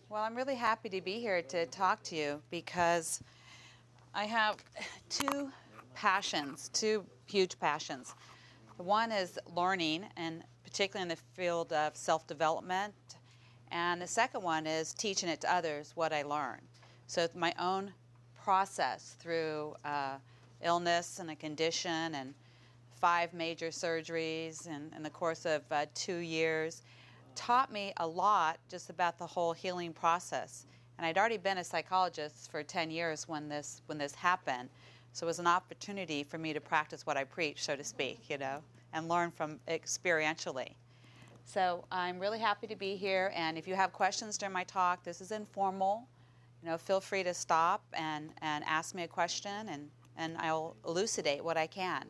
Well, I'm really happy to be here to talk to you because I have two huge passions. One is learning, and particularly in the field of self-development, and the second one is teaching it to others what I learn. So it's my own process through illness and a condition and 5 major surgeries in the course of 2 years taught me a lot just about the whole healing process. And I'd already been a psychologist for 10 years when this happened. So it was an opportunity for me to practice what I preach, so to speak, and learn from experientially. So I'm really happy to be here. And if you have questions during my talk, this is informal. Feel free to stop and ask me a question, and I'll elucidate what I can.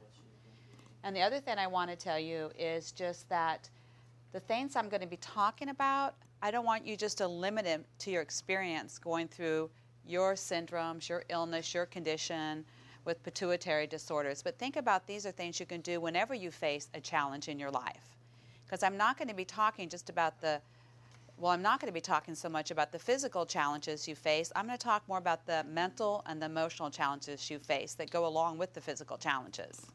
And the other thing I want to tell you is just that the things I'm going to be talking about, I don't want you just to limit it to your experience going through your syndromes, your illness, your condition with pituitary disorders. But think about these are things you can do whenever you face a challenge in your life. Because I'm not going to be talking just about I'm not going to be talking so much about the physical challenges you face. I'm going to talk more about the mental and the emotional challenges you face that go along with the physical challenges.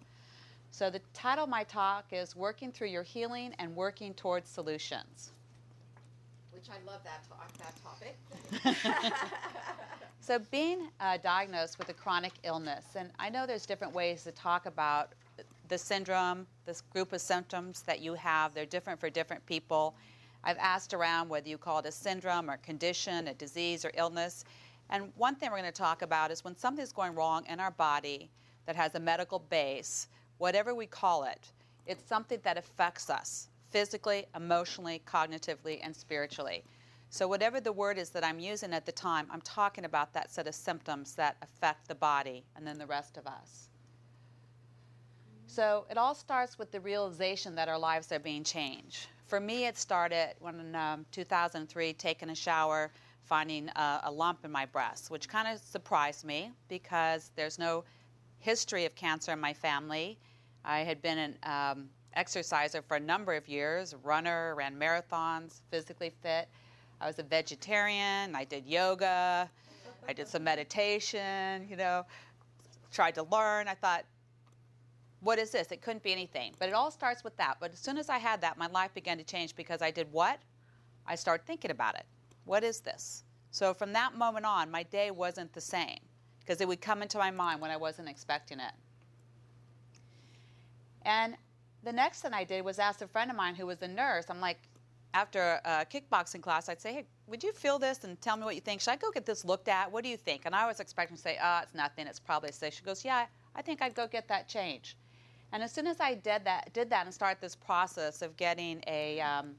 So the title of my talk is Working Through Your Healing and Working Towards Solutions. Which I love that topic. So being diagnosed with a chronic illness, and I know there's different ways to talk about the syndrome, this group of symptoms that you have. They're different for different people. I've asked around whether you call it a syndrome or condition, a disease or illness. And one thing we're going to talk about is when something's going wrong in our body that has a medical base, whatever we call it, it's something that affects us physically, emotionally, cognitively, and spiritually. So whatever the word is that I'm using at the time, I'm talking about that set of symptoms that affect the body and then the rest of us. So it all starts with the realization that our lives are being changed. For me, it started when in 2003, taking a shower, finding a lump in my breast, which kind of surprised me because there's no history of cancer in my family. I had been an exerciser for a number of years, runner, ran marathons, physically fit. I was a vegetarian. I did yoga. I did some meditation, tried to learn. I thought, what is this? It couldn't be anything. But it all starts with that. But as soon as I had that, my life began to change because I did what? I started thinking about it. What is this? So from that moment on, my day wasn't the same because it would come into my mind when I wasn't expecting it. And the next thing I did was ask a friend of mine who was a nurse. I'm like, after a kickboxing class, I'd say, hey, would you feel this and tell me what you think? Should I go get this looked at? What do you think? And I was expecting to say, it's nothing. It's probably a cyst. She goes, yeah, I think I'd go get that changed. And as soon as I did that and started this process of getting an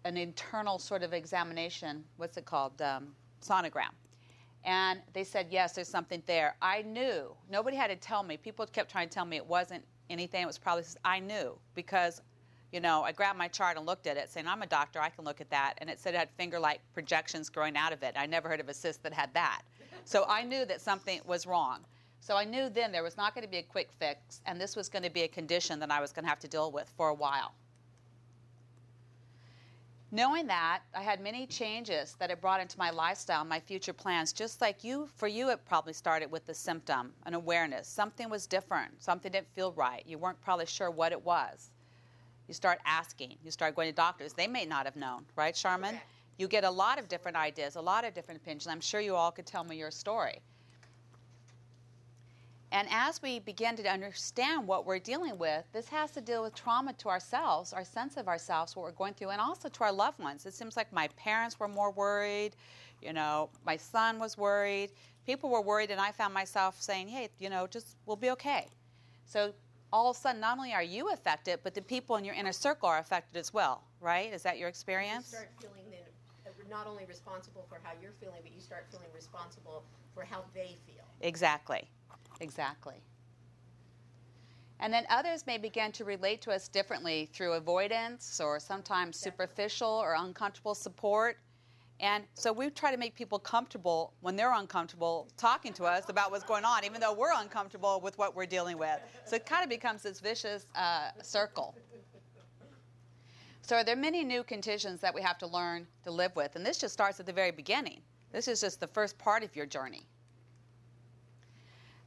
internal sort of examination, what's it called, sonogram. And they said, yes, there's something there. I knew. Nobody had to tell me. People kept trying to tell me it wasn't anything. It was probably, I knew because, I grabbed my chart and looked at it saying, I'm a doctor, I can look at that. And it said it had finger-like projections growing out of it. I never heard of a cyst that had that. So I knew that something was wrong. So I knew then there was not going to be a quick fix, and this was going to be a condition that I was going to have to deal with for a while. Knowing that, I had many changes that it brought into my lifestyle, my future plans, just like you. For you, it probably started with the symptom, an awareness. Something was different. Something didn't feel right. You weren't probably sure what it was. You start asking. You start going to doctors. They may not have known, right, Sharmyn? Okay. You get a lot of different ideas, a lot of different opinions. I'm sure you all could tell me your story. And as we begin to understand what we're dealing with, this has to deal with trauma to ourselves, our sense of ourselves, what we're going through, and also to our loved ones. It seems like my parents were more worried, my son was worried. People were worried, and I found myself saying, hey, just we'll be okay. So all of a sudden, not only are you affected, but the people in your inner circle are affected as well, right? Is that your experience? You start feeling then not only responsible for how you're feeling, but you start feeling responsible for how they feel. Exactly. And then others may begin to relate to us differently through avoidance or sometimes superficial or uncomfortable support. And so we try to make people comfortable when they're uncomfortable talking to us about what's going on, even though we're uncomfortable with what we're dealing with. So it kind of becomes this vicious circle. So there are many new conditions that we have to learn to live with, and this just starts at the very beginning. This is just the first part of your journey.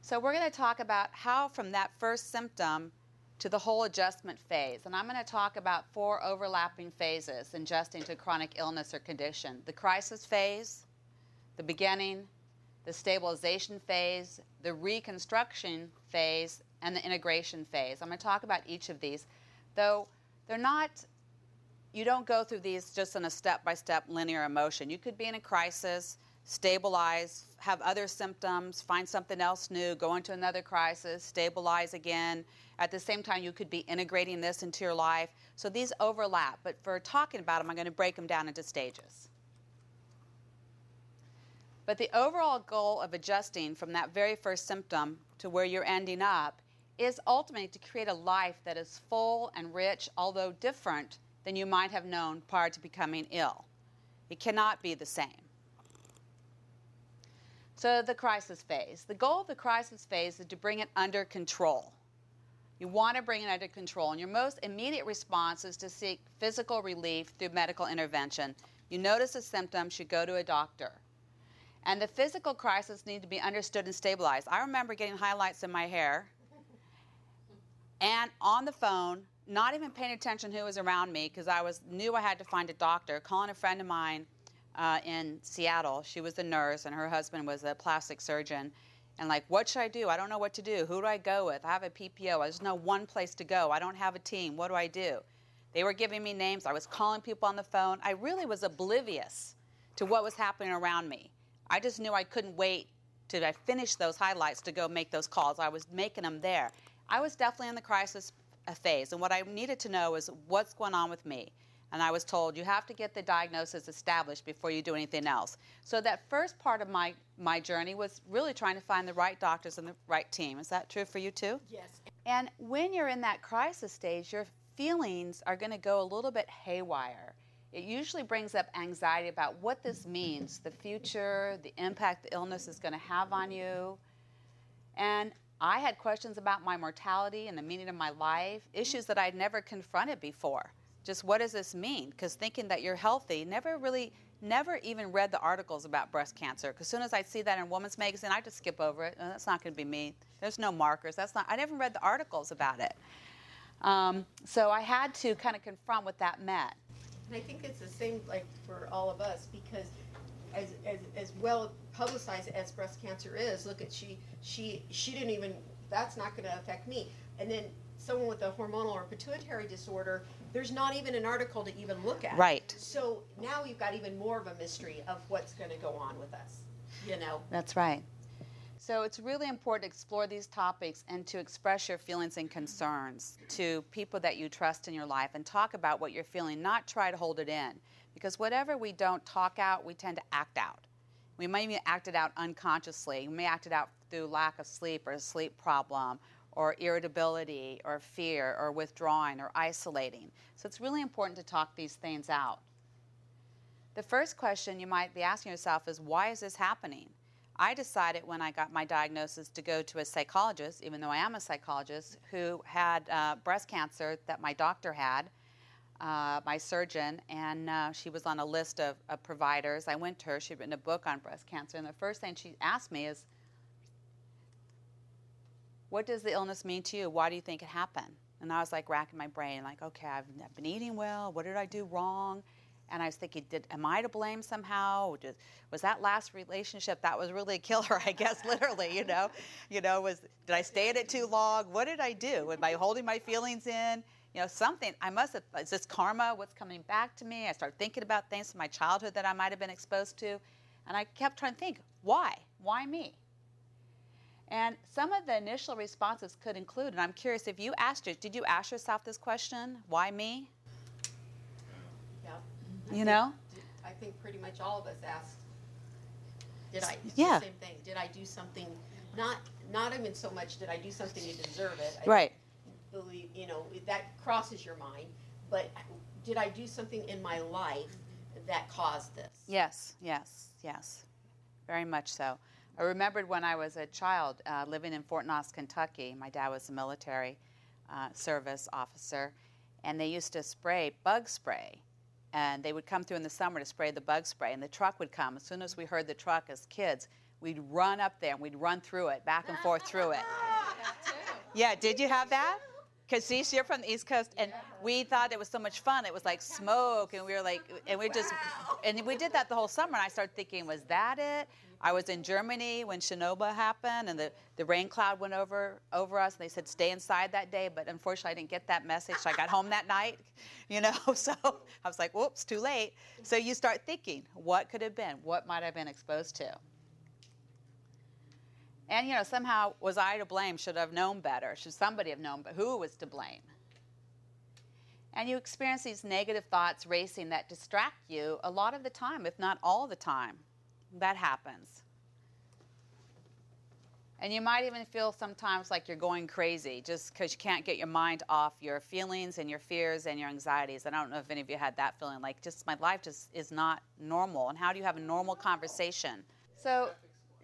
So we're going to talk about how from that first symptom to the whole adjustment phase. And I'm going to talk about 4 overlapping phases in adjusting to chronic illness or condition. The crisis phase, the beginning, the stabilization phase, the reconstruction phase, and the integration phase. I'm going to talk about each of these, though they're not, you don't go through these just in a step-by-step linear emotion. You could be in a crisis, stabilize, have other symptoms, find something else new, go into another crisis, stabilize again. At the same time, you could be integrating this into your life. So these overlap, but for talking about them, I'm going to break them down into stages. But the overall goal of adjusting from that very first symptom to where you're ending up is ultimately to create a life that is full and rich, although different than you might have known prior to becoming ill. It cannot be the same. So the crisis phase. The goal of the crisis phase is to bring it under control. You want to bring it under control, and your most immediate response is to seek physical relief through medical intervention. You notice a symptom, you go to a doctor. And the physical crisis needs to be understood and stabilized. I remember getting highlights in my hair and on the phone, not even paying attention who was around me because knew I had to find a doctor, calling a friend of mine in Seattle. She was a nurse and her husband was a plastic surgeon. And like, what should I do? I don't know what to do. Who do I go with? I have a PPO. I just know one place to go. I don't have a team. What do I do? They were giving me names. I was calling people on the phone. I really was oblivious to what was happening around me. I just knew I couldn't wait till I finished those highlights to go make those calls. I was making them there. I was definitely in the crisis phase, and what I needed to know is what's going on with me. And I was told, you have to get the diagnosis established before you do anything else. So that first part of my journey was really trying to find the right doctors and the right team. Is that true for you too? Yes. And when you're in that crisis stage, your feelings are going to go a little bit haywire. It usually brings up anxiety about what this means, the future, the impact the illness is going to have on you. And I had questions about my mortality and the meaning of my life, issues that I'd never confronted before. Just what does this mean? Because thinking that you're healthy, never even read the articles about breast cancer. Because as soon as I see that in Woman's Magazine, I just skip over it. Oh, that's not going to be me. There's no markers. I never read the articles about it. So I had to kind of confront what that meant. And I think it's the same like for all of us, because as well publicized as breast cancer is, look at she didn't even, that's not going to affect me. And then someone with a hormonal or pituitary disorder, there's not even an article to even look at. Right. So now you've got even more of a mystery of what's going to go on with us, you know. That's right. So it's really important to explore these topics and to express your feelings and concerns to people that you trust in your life and talk about what you're feeling, not try to hold it in. Because whatever we don't talk out, we tend to act out. We may even act it out unconsciously. We may act it out through lack of sleep or a sleep problem or irritability or fear or withdrawing or isolating. So it's really important to talk these things out. The first question you might be asking yourself is, why is this happening? I decided when I got my diagnosis to go to a psychologist, even though I am a psychologist, who had breast cancer that my doctor had, my surgeon, and she was on a list of providers. I went to her. She'd written a book on breast cancer, and the first thing she asked me is, what does the illness mean to you? Why do you think it happened? And I was like racking my brain, like, okay, I've been eating well. What did I do wrong? And I was thinking, am I to blame somehow? Was that last relationship, that was really a killer, I guess, literally, did I stay in it too long? What did I do? Was I holding my feelings in? Something, is this karma, what's coming back to me? I started thinking about things from my childhood that I might have been exposed to. And I kept trying to think, why? Why me? And some of the initial responses could include, and I'm curious, did you ask yourself this question, why me? Yeah. I think pretty much all of us asked, did I? It's yeah. The same thing. Did I do something, not even so much did I do something to deserve it. Right. Believe, that crosses your mind, but did I do something in my life that caused this? Yes. Very much so. I remembered when I was a child living in Fort Knox, Kentucky. My dad was a military service officer. and they used to spray bug spray. And they would come through in the summer to spray the bug spray, and the truck would come. As soon as we heard the truck as kids, we'd run up there and we'd run through it, back and forth through it. Yeah, did you have that? Because see, you're from the East Coast, and we thought it was so much fun. It was like smoke, and we were like, and we just, and we did that the whole summer. And I started thinking, was that it? I was in Germany when Chernobyl happened, and the rain cloud went over us, and they said stay inside that day. But unfortunately, I didn't get that message, so I got home that night, you know. So I was like, whoops, too late. So you start thinking, what could have been? What might I have been exposed to? And, you know, somehow, was I to blame? Should I have known better? Should somebody have known, but who was to blame? And you experience these negative thoughts racing that distract you a lot of the time, if not all the time. That happens. And you might even feel sometimes like you're going crazy just because you can't get your mind off your feelings and your fears and your anxieties. And I don't know if any of you had that feeling, like just my life just is not normal. And how do you have a normal conversation? So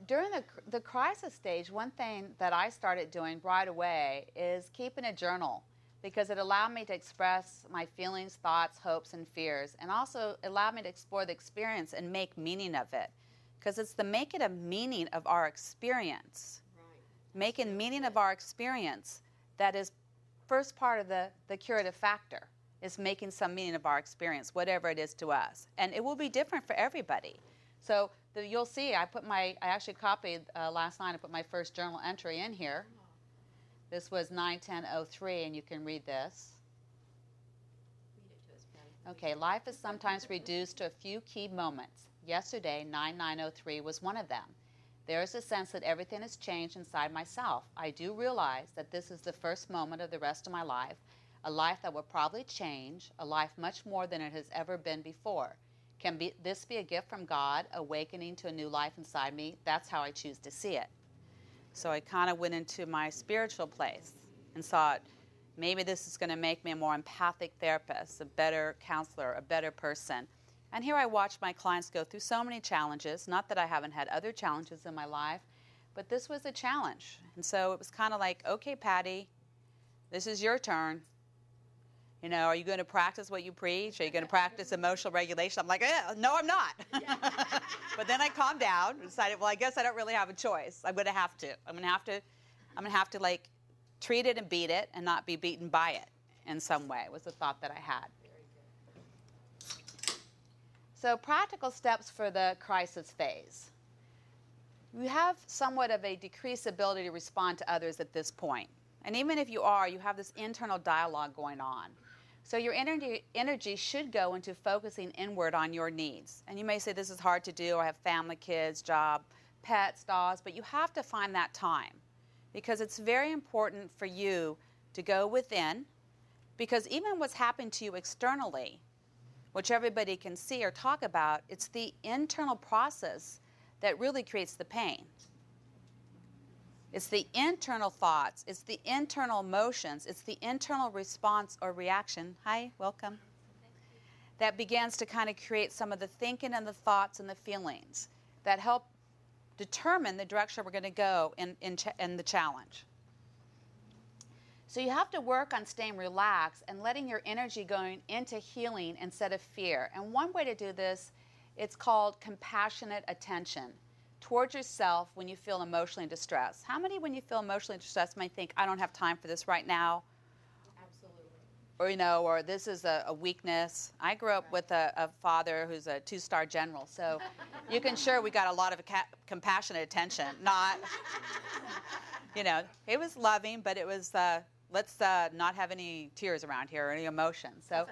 during the crisis stage, one thing that I started doing right away is keeping a journal, because it allowed me to express my feelings, thoughts, hopes, and fears, and also allowed me to explore the experience and make meaning of it, because it's the making of meaning of our experience, making meaning of our experience that is first part of the curative factor, is making some meaning of our experience, whatever it is to us. And it will be different for everybody. So you'll see, I actually copied last night, I put my first journal entry in here. This was 9/10/03, and you can read this. Okay, life is sometimes reduced to a few key moments. Yesterday, 9/9/03 was one of them. There is a sense that everything has changed inside myself. I do realize that this is the first moment of the rest of my life, a life that will probably change, a life much more than it has ever been before. Can this be a gift from God, awakening to a new life inside me? That's how I choose to see it. So I kind of went into my spiritual place and thought, maybe this is going to make me a more empathic therapist, a better counselor, a better person. And here I watch my clients go through so many challenges. Not that I haven't had other challenges in my life, but this was a challenge. And so it was kind of like, okay, Patti, this is your turn. You know, are you going to practice what you preach? Are you going to practice emotional regulation? I'm like, no, I'm not. But then I calmed down and decided, well, I guess I don't really have a choice. I'm going to have to. I'm going to have to like treat it and beat it and not be beaten by it in some way, was the thought that I had. So practical steps for the crisis phase. You have somewhat of a decreased ability to respond to others at this point. And even if you have this internal dialogue going on. So your energy should go into focusing inward on your needs. And you may say, this is hard to do. I have family, kids, job, pets, dogs. But you have to find that time, because it's very important for you to go within, because even what's happened to you externally, which everybody can see or talk about, it's the internal process that really creates the pain. It's the internal thoughts, it's the internal emotions, it's the internal response or reaction, hi, welcome, that begins to kind of create some of the thinking and the thoughts and the feelings that help determine the direction we're going to go in the challenge. So you have to work on staying relaxed and letting your energy going into healing instead of fear. And one way to do this, it's called compassionate attention towards yourself when you feel emotionally distressed. How many, when you feel emotionally distressed, might think, I don't have time for this right now? Absolutely. Or this is a weakness. I grew up with a father who's a 2-star general, so you can sure we got a lot of compassionate attention. Not, it was loving, but it was, let's not have any tears around here or any emotion. So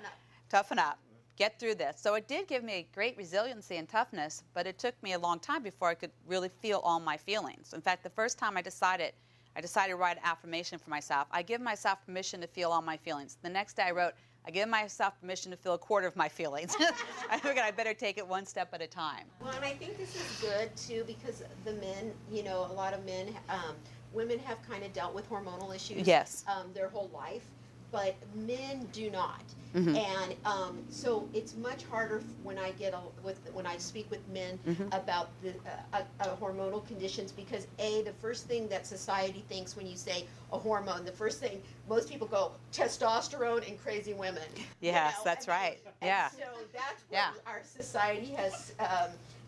toughen up. Get through this. So it did give me a great resiliency and toughness, but it took me a long time before I could really feel all my feelings. In fact, the first time I decided to write an affirmation for myself. I give myself permission to feel all my feelings. The next day I wrote, I give myself permission to feel a quarter of my feelings. I figured I better take it one step at a time. Well, and I think this is good, too, because the men, a lot of men, women have kind of dealt with hormonal issues yes. Their whole life. but men do not. Mm-hmm. And so it's much harder when I when I speak with men about the hormonal conditions, because the first thing that society thinks when you say a hormone, the first thing most people go, testosterone and crazy women. Yes, that's right. Yeah. So that's what our society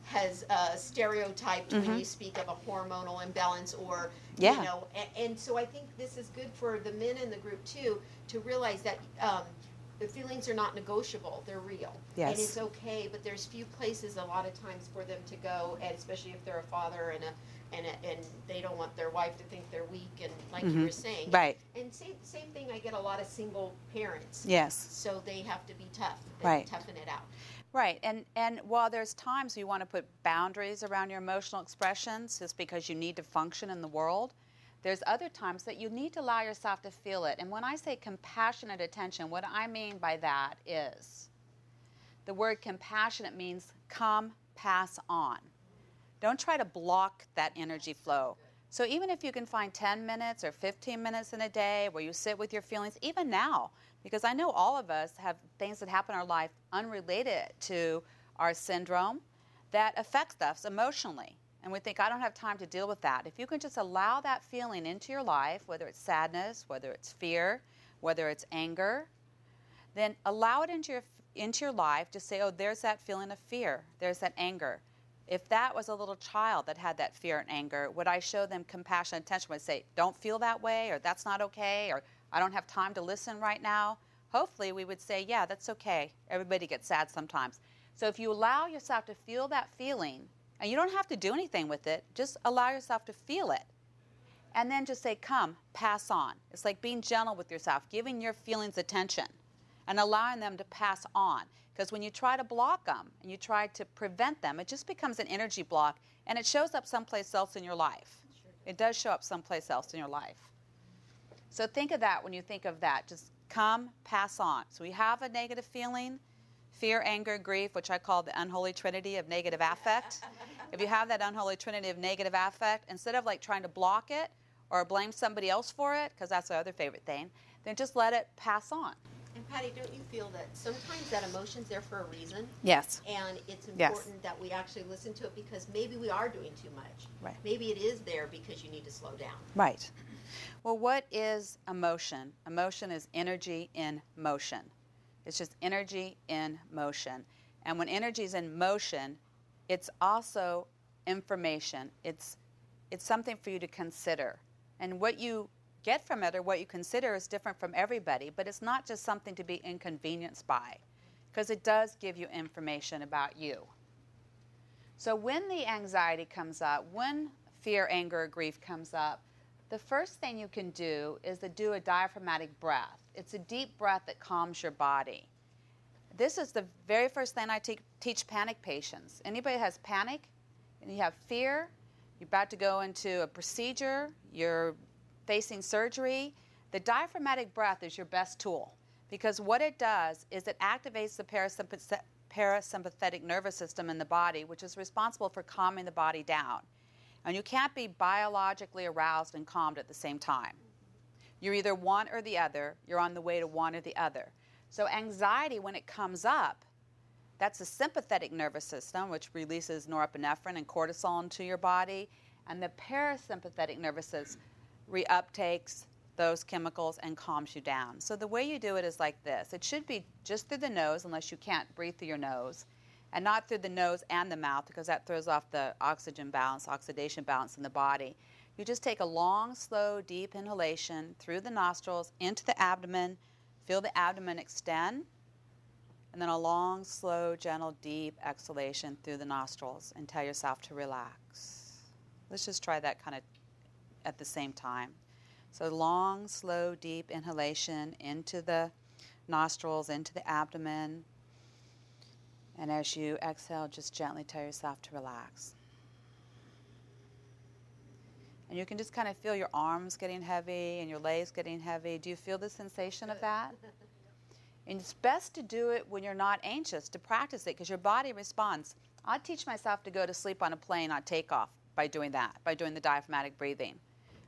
has stereotyped when you speak of a hormonal imbalance, or you know, and so I think this is good for the men in the group too, to realize that the feelings are not negotiable; they're real, and it's okay. But there's few places a lot of times for them to go, and especially if they're a father and they don't want their wife to think they're weak, and like you were saying, right? And same thing. I get a lot of single parents, so they have to be tough, toughen it out. Right, and while there's times you want to put boundaries around your emotional expressions just because you need to function in the world, there's other times that you need to allow yourself to feel it. And when I say compassionate attention, what I mean by that is the word compassionate means come, pass on. Don't try to block that energy flow. So even if you can find 10 minutes or 15 minutes in a day where you sit with your feelings, even now, because I know all of us have things that happen in our life unrelated to our syndrome that affects us emotionally. And we think, I don't have time to deal with that. If you can just allow that feeling into your life, whether it's sadness, whether it's fear, whether it's anger, then allow it into your life. Just say, oh, there's that feeling of fear. There's that anger. If that was a little child that had that fear and anger, would I show them compassion and attention? Would I say, don't feel that way, or that's not okay, or I don't have time to listen right now? Hopefully we would say, yeah, that's okay. Everybody gets sad sometimes. So if you allow yourself to feel that feeling, and you don't have to do anything with it, just allow yourself to feel it. And then just say, come, pass on. It's like being gentle with yourself, giving your feelings attention and allowing them to pass on. Because when you try to block them and you try to prevent them, it just becomes an energy block, and it shows up someplace else in your life. It does show up someplace else in your life. So think of that when you think of that. Just come, pass on. So we have a negative feeling, fear, anger, grief, which I call the unholy trinity of negative affect. If you have that unholy trinity of negative affect, instead of like trying to block it or blame somebody else for it, because that's the other favorite thing, then just let it pass on. And Patti, don't you feel that sometimes that emotion's there for a reason? Yes. And it's important that we actually listen to it, because maybe we are doing too much. Right. Maybe it is there because you need to slow down. Right. Well, what is emotion? Emotion is energy in motion. It's just energy in motion. And when energy is in motion, it's also information. It's something for you to consider. And what you get from it, or what you consider, is different from everybody, but it's not just something to be inconvenienced by, because it does give you information about you. So when the anxiety comes up, when fear, anger, or grief comes up, the first thing you can do is to do a diaphragmatic breath. It's a deep breath that calms your body. This is the very first thing I teach panic patients. Anybody has panic and you have fear, you're about to go into a procedure, you're facing surgery, the diaphragmatic breath is your best tool, because what it does is it activates the parasympathetic nervous system in the body, which is responsible for calming the body down. And you can't be biologically aroused and calmed at the same time. You're either one or the other. You're on the way to one or the other. So anxiety, when it comes up, that's the sympathetic nervous system, which releases norepinephrine and cortisol into your body, and the parasympathetic nervous system reuptakes those chemicals and calms you down. So the way you do it is like this. It should be just through the nose, unless you can't breathe through your nose, and not through the nose and the mouth, because that throws off the oxidation balance in the body. You just take a long, slow, deep inhalation through the nostrils into the abdomen, feel the abdomen extend, and then a long, slow, gentle, deep exhalation through the nostrils, and tell yourself to relax. Let's just try that kind of at the same time. So long, slow, deep inhalation into the nostrils, into the abdomen. And as you exhale, just gently tell yourself to relax. And you can just kind of feel your arms getting heavy and your legs getting heavy. Do you feel the sensation of that? And it's best to do it when you're not anxious, to practice it, because your body responds. I teach myself to go to sleep on a plane on takeoff by doing that, by doing the diaphragmatic breathing.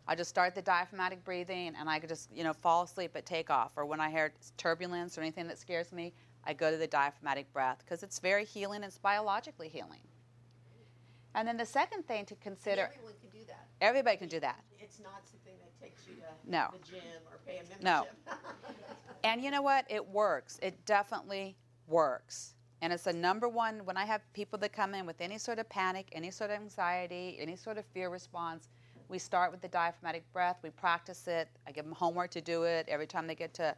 I just start the diaphragmatic breathing, and I could just, fall asleep at takeoff. Or when I hear turbulence or anything that scares me, I go to the diaphragmatic breath because it's very healing. It's biologically healing. And then the second thing to consider. And everyone can do that. Everybody can do that. It's not something that takes you to No. the gym or pay a membership. No. And you know what? It works. It definitely works. And it's the number one, when I have people that come in with any sort of panic, any sort of anxiety, any sort of fear response, we start with the diaphragmatic breath. We practice it. I give them homework to do it. Every time they get to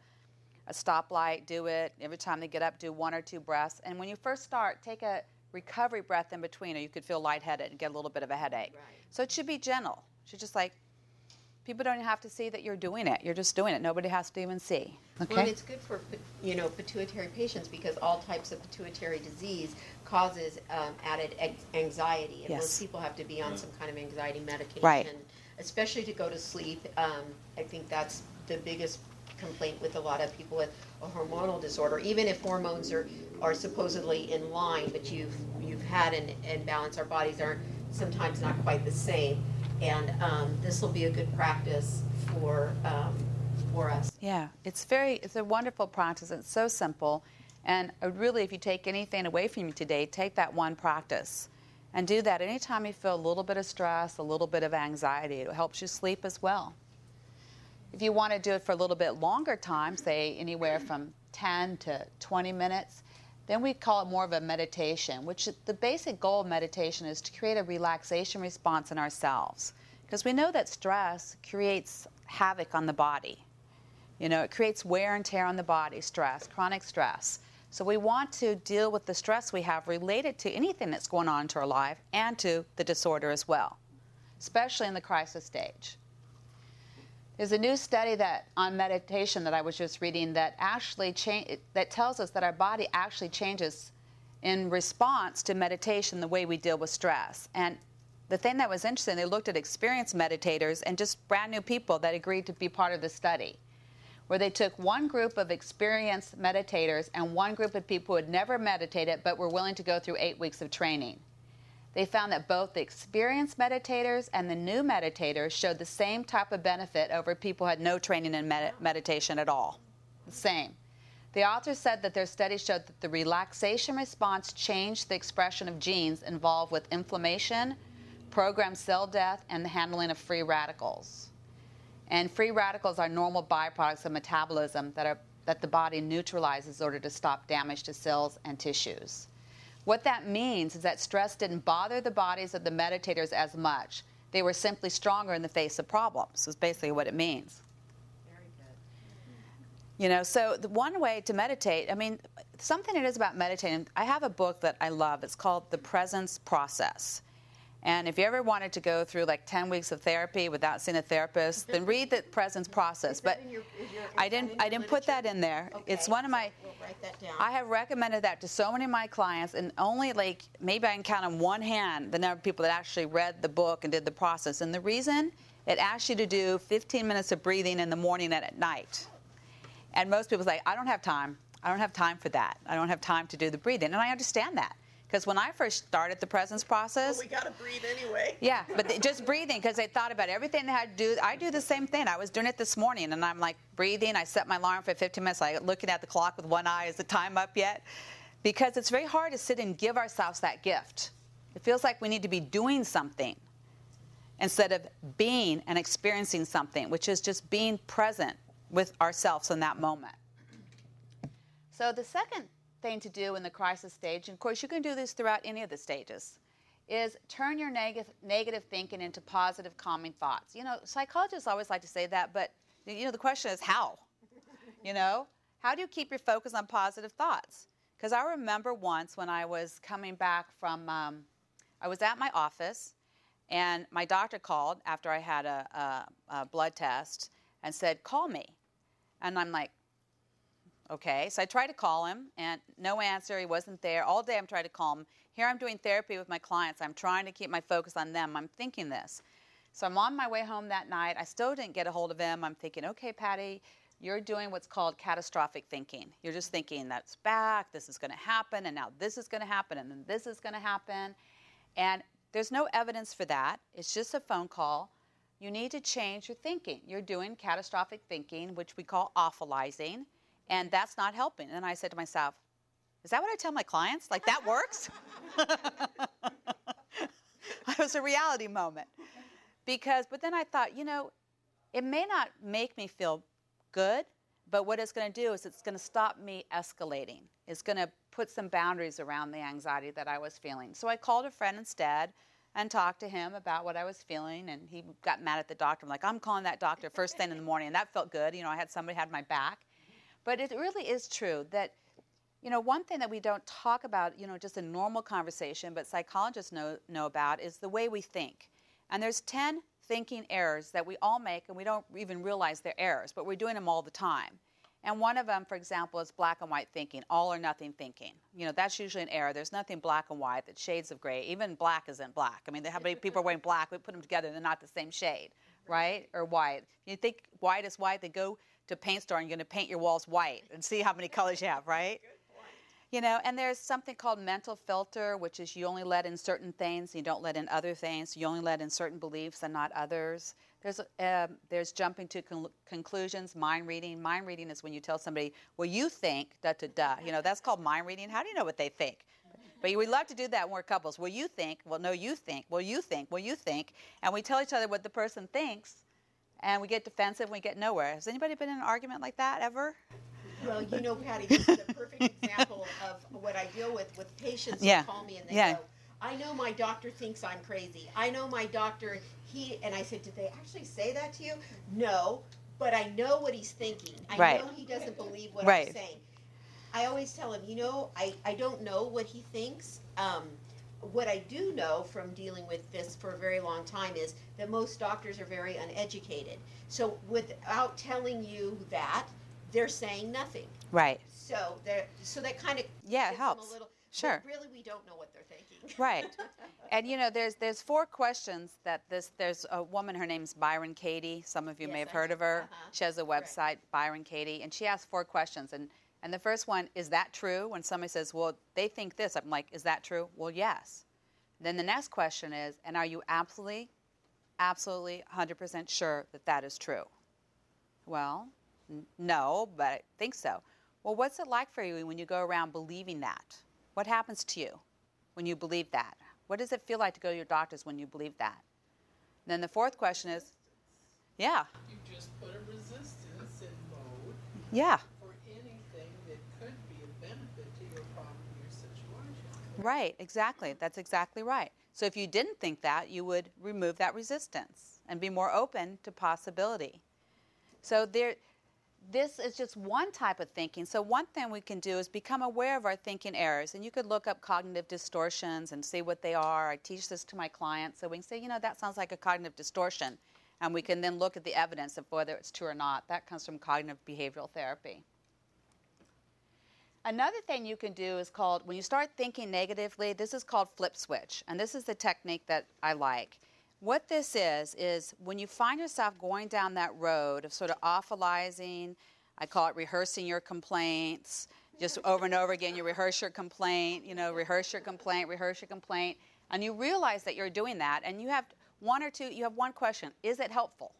a stoplight, do it. Every time they get up, do 1 or 2 breaths. And when you first start, take a recovery breath in between, or you could feel lightheaded and get a little bit of a headache. Right. So it should be gentle. It should just people don't have to see that you're doing it. You're just doing it. Nobody has to even see. Okay? Well, and it's good for pituitary patients because all types of pituitary disease causes added anxiety, and Yes. most people have to be on some kind of anxiety medication, Right. especially to go to sleep. I think that's the biggest complaint with a lot of people with a hormonal disorder. Even if hormones are supposedly in line, but you've had an imbalance, our bodies aren't sometimes not quite the same. And this will be a good practice for us. Yeah, it's a wonderful practice. It's so simple. And really, if you take anything away from you today, take that one practice. And do that anytime you feel a little bit of stress, a little bit of anxiety. It helps you sleep as well. If you want to do it for a little bit longer time, say anywhere from 10 to 20 minutes, then we call it more of a meditation, which the basic goal of meditation is to create a relaxation response in ourselves. Because we know that stress creates havoc on the body. It creates wear and tear on the body, stress, chronic stress. So we want to deal with the stress we have related to anything that's going on to our life and to the disorder as well, especially in the crisis stage. There's a new study on meditation that I was just reading that actually that tells us that our body actually changes in response to meditation the way we deal with stress. And the thing that was interesting, they looked at experienced meditators and just brand new people that agreed to be part of the study, where they took one group of experienced meditators and one group of people who had never meditated but were willing to go through 8 weeks of training. They found that both the experienced meditators and the new meditators showed the same type of benefit over people who had no training in meditation at all. The same. The authors said that their study showed that the relaxation response changed the expression of genes involved with inflammation, programmed cell death, and the handling of free radicals. And free radicals are normal byproducts of metabolism that the body neutralizes in order to stop damage to cells and tissues. What that means is that stress didn't bother the bodies of the meditators as much. They were simply stronger in the face of problems, is basically what it means. Very good. So the one way to meditate, something it is about meditating, I have a book that I love. It's called The Presence Process. And if you ever wanted to go through 10 weeks of therapy without seeing a therapist, then read The Presence Process. But I didn't put that in there. Okay, It's one of my. We'll write that down. I have recommended that to so many of my clients, and only maybe I can count on one hand the number of people that actually read the book and did the process. And the reason, it asks you to do 15 minutes of breathing in the morning and at night. And most people say, I don't have time. I don't have time for that. I don't have time to do the breathing. And I understand that. Because when I first started the presence process... Well, we got to breathe anyway. Yeah, but just breathing, because they thought about everything they had to do. I do the same thing. I was doing it this morning, and I'm breathing. I set my alarm for 15 minutes. I'm looking at the clock with one eye. Is the time up yet? Because it's very hard to sit and give ourselves that gift. It feels like we need to be doing something instead of being and experiencing something, which is just being present with ourselves in that moment. So the second thing to do in the crisis stage, and of course you can do this throughout any of the stages, is turn your negative thinking into positive, calming thoughts. Psychologists always like to say that, but the question is how? How do you keep your focus on positive thoughts? Because I remember once when I was coming back from, I was at my office, and my doctor called after I had a blood test and said, call me. And I'm like, okay, so I tried to call him, and no answer. He wasn't there. All day I'm trying to call him. Here I'm doing therapy with my clients. I'm trying to keep my focus on them. I'm thinking this. So I'm on my way home that night. I still didn't get a hold of him. I'm thinking, okay, Patti, you're doing what's called catastrophic thinking. You're just thinking that's back, this is going to happen, and now this is going to happen, and then this is going to happen. And there's no evidence for that. It's just a phone call. you need to change your thinking. You're doing catastrophic thinking, which we call awfulizing, and that's not helping. And I said to myself, is that what I tell my clients? Like, that works? It was a reality moment. But then I thought, it may not make me feel good, but what it's going to do is it's going to stop me escalating. It's going to put some boundaries around the anxiety that I was feeling. So I called a friend instead and talked to him about what I was feeling, and he got mad at the doctor. I'm like, I'm calling that doctor first thing in the morning, and that felt good. I had somebody had my back. But it really is true that, one thing that we don't talk about, just in normal conversation, but psychologists know about is the way we think. And there's 10 thinking errors that we all make, and we don't even realize they're errors, but we're doing them all the time. And one of them, for example, is black and white thinking, all or nothing thinking. That's usually an error. There's nothing black and white, that's shades of gray. Even black isn't black. I mean, how many people are wearing black? We put them together, they're not the same shade, right? Or white. If you think white is white, then go to a paint store and you're going to paint your walls white and see how many colors you have, right? And there's something called mental filter, which is you only let in certain things, you don't let in other things. You only let in certain beliefs and not others. There's jumping to conclusions, mind reading. Mind reading is when you tell somebody, well, you think, da-da-da. That's called mind reading. How do you know what they think? But we love to do that when we're couples. Well, you think. Well, no, you think. Well, you think. Well, you think. And we tell each other what the person thinks, and we get defensive and we get nowhere. Has anybody been in an argument like that ever? Well, Patty, this is a perfect example of what I deal with patients who call me and they go, I know my doctor thinks I'm crazy. I know my doctor, and I said, did they actually say that to you? No, but I know what he's thinking. I know he doesn't believe what I'm saying. I always tell him, I don't know what he thinks. What I do know from dealing with this for a very long time is that most doctors are very uneducated. So without telling you that, they're saying nothing. Right. So that kind of it helps. Them a little, sure. But really, we don't know what they're thinking. Right. And there's 4 questions that there's a woman, her name's Byron Katie. Some of you may have heard of her. She has a website, Byron Katie, and she asks 4 questions. And the first one, is that true? When somebody says, well, they think this, I'm like, is that true? Well, yes. Then the next question is, and are you absolutely 100% sure that is true? Well, no, but I think so. Well, what's it like for you when you go around believing that? What happens to you when you believe that? What does it feel like to go to your doctors when you believe that? And then the 4th question is, You just put a resistance in mode. Yeah. For anything that could be a benefit to your problem, your situation. Right, exactly. That's exactly right. So if you didn't think that, you would remove that resistance and be more open to possibility. So this is just one type of thinking. So one thing we can do is become aware of our thinking errors. And you could look up cognitive distortions and see what they are. I teach this to my clients. So we can say, that sounds like a cognitive distortion. And we can then look at the evidence of whether it's true or not. That comes from cognitive behavioral therapy. Another thing you can do is called, when you start thinking negatively, this is called flip switch. And this is the technique that I like. What this is when you find yourself going down that road of sort of awfulizing, I call it rehearsing your complaints, just over and over again, you rehearse your complaint, rehearse your complaint, and you realize that you're doing that, and you have one question, is it helpful?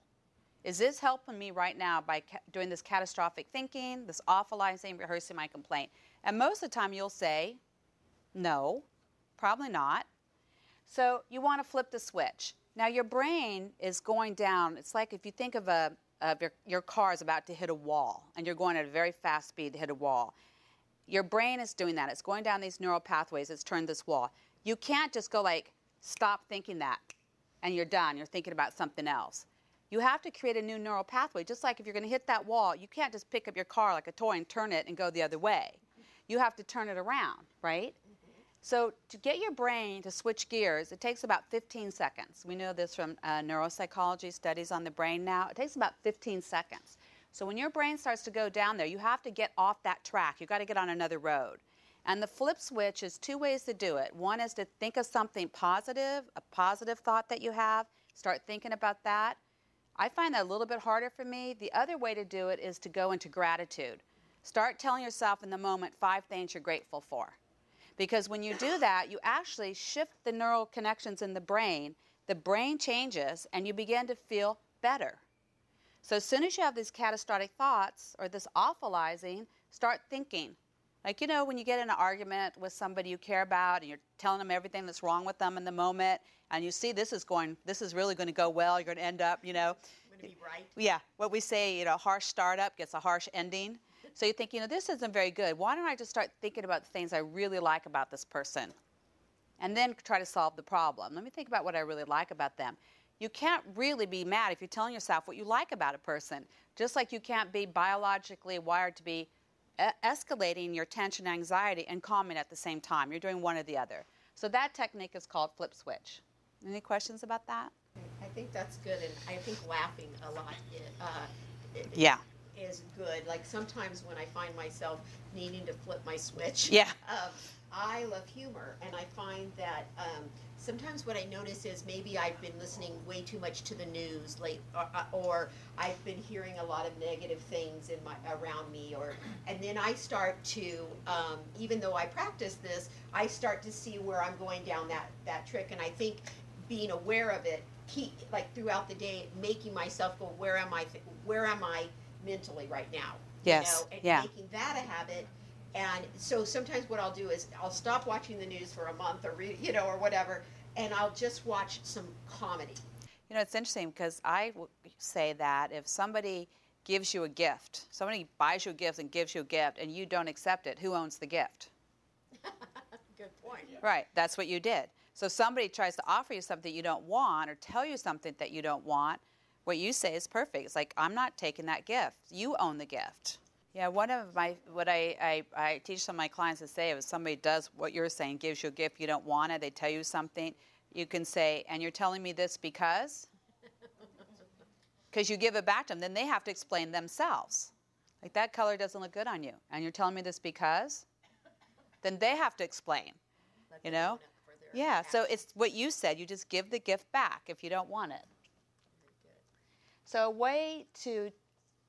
Is this helping me right now by doing this catastrophic thinking, this awfulizing, rehearsing my complaint? And most of the time you'll say, no, probably not. So you want to flip the switch. Now your brain is going down. It's like if you think of your car is about to hit a wall, and you're going at a very fast speed to hit a wall. Your brain is doing that. It's going down these neural pathways. It's turned this wall. You can't just go stop thinking that, and you're done. You're thinking about something else. You have to create a new neural pathway. Just like if you're going to hit that wall, you can't just pick up your car like a toy and turn it and go the other way. You have to turn it around, right? So to get your brain to switch gears, it takes about 15 seconds. We know this from neuropsychology studies on the brain now. It takes about 15 seconds. So when your brain starts to go down there, you have to get off that track. You've got to get on another road. And the flip switch is 2 ways to do it. One is to think of something positive, a positive thought that you have. Start thinking about that. I find that a little bit harder for me. The other way to do it is to go into gratitude. Start telling yourself in the moment 5 things you're grateful for. Because when you do that, you actually shift the neural connections in the brain the brain changes and you begin to feel better. So as soon as you have these catastrophic thoughts or this awfulizing, start thinking. Like, when you get in an argument with somebody you care about and you're telling them everything that's wrong with them in the moment, and you see this is really going to go well, you're going to end up, I'm going to be right. Yeah, what we say, harsh startup gets a harsh ending. So you think, this isn't very good. Why don't I just start thinking about the things I really like about this person? And then try to solve the problem. Let me think about what I really like about them. You can't really be mad if you're telling yourself what you like about a person. Just like you can't be biologically wired to be escalating your tension and anxiety and calming at the same time. You're doing one or the other. So that technique is called flip switch. Any questions about that? I think that's good, and I think laughing a lot is good. Like sometimes when I find myself needing to flip my switch, I love humor, and I find that sometimes what I notice is maybe I've been listening way too much to the news or I've been hearing a lot of negative things around me, and then I start to, even though I practice this, I start to see where I'm going down that trick, and I think being aware of it, like throughout the day, making myself go, where am I mentally right now? Yes. And making that a habit. And so sometimes what I'll do is I'll stop watching the news for a month or or whatever, and I'll just watch some comedy. It's interesting because I say that if somebody gives you a gift, somebody buys you a gift and gives you a gift, and you don't accept it, who owns the gift? Good point. Right, that's what you did. So if somebody tries to offer you something you don't want or tell you something that you don't want, what you say is perfect. It's like, I'm not taking that gift. You own the gift. Yeah, what I teach some of my clients to say, if somebody does what you're saying, gives you a gift, you don't want it, they tell you something, you can say, and you're telling me this because? Because you give it back to them, then they have to explain themselves. Like, that color doesn't look good on you, and you're telling me this because? Then they have to explain, Yeah, so it's what you said, you just give the gift back if you don't want it. So a way to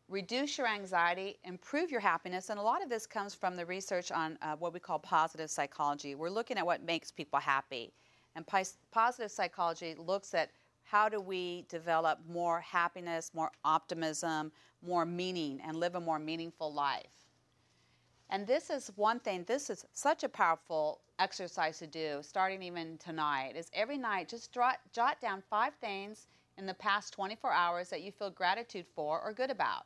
reduce your anxiety, improve your happiness, and a lot of this comes from the research on what we call positive psychology. We're looking at what makes people happy. And positive psychology looks at how do we develop more happiness, more optimism, more meaning, and live a more meaningful life. And this is one thing, this is such a powerful exercise to do, starting even tonight, is every night just jot down 5 things in the past 24 hours that you feel gratitude for or good about.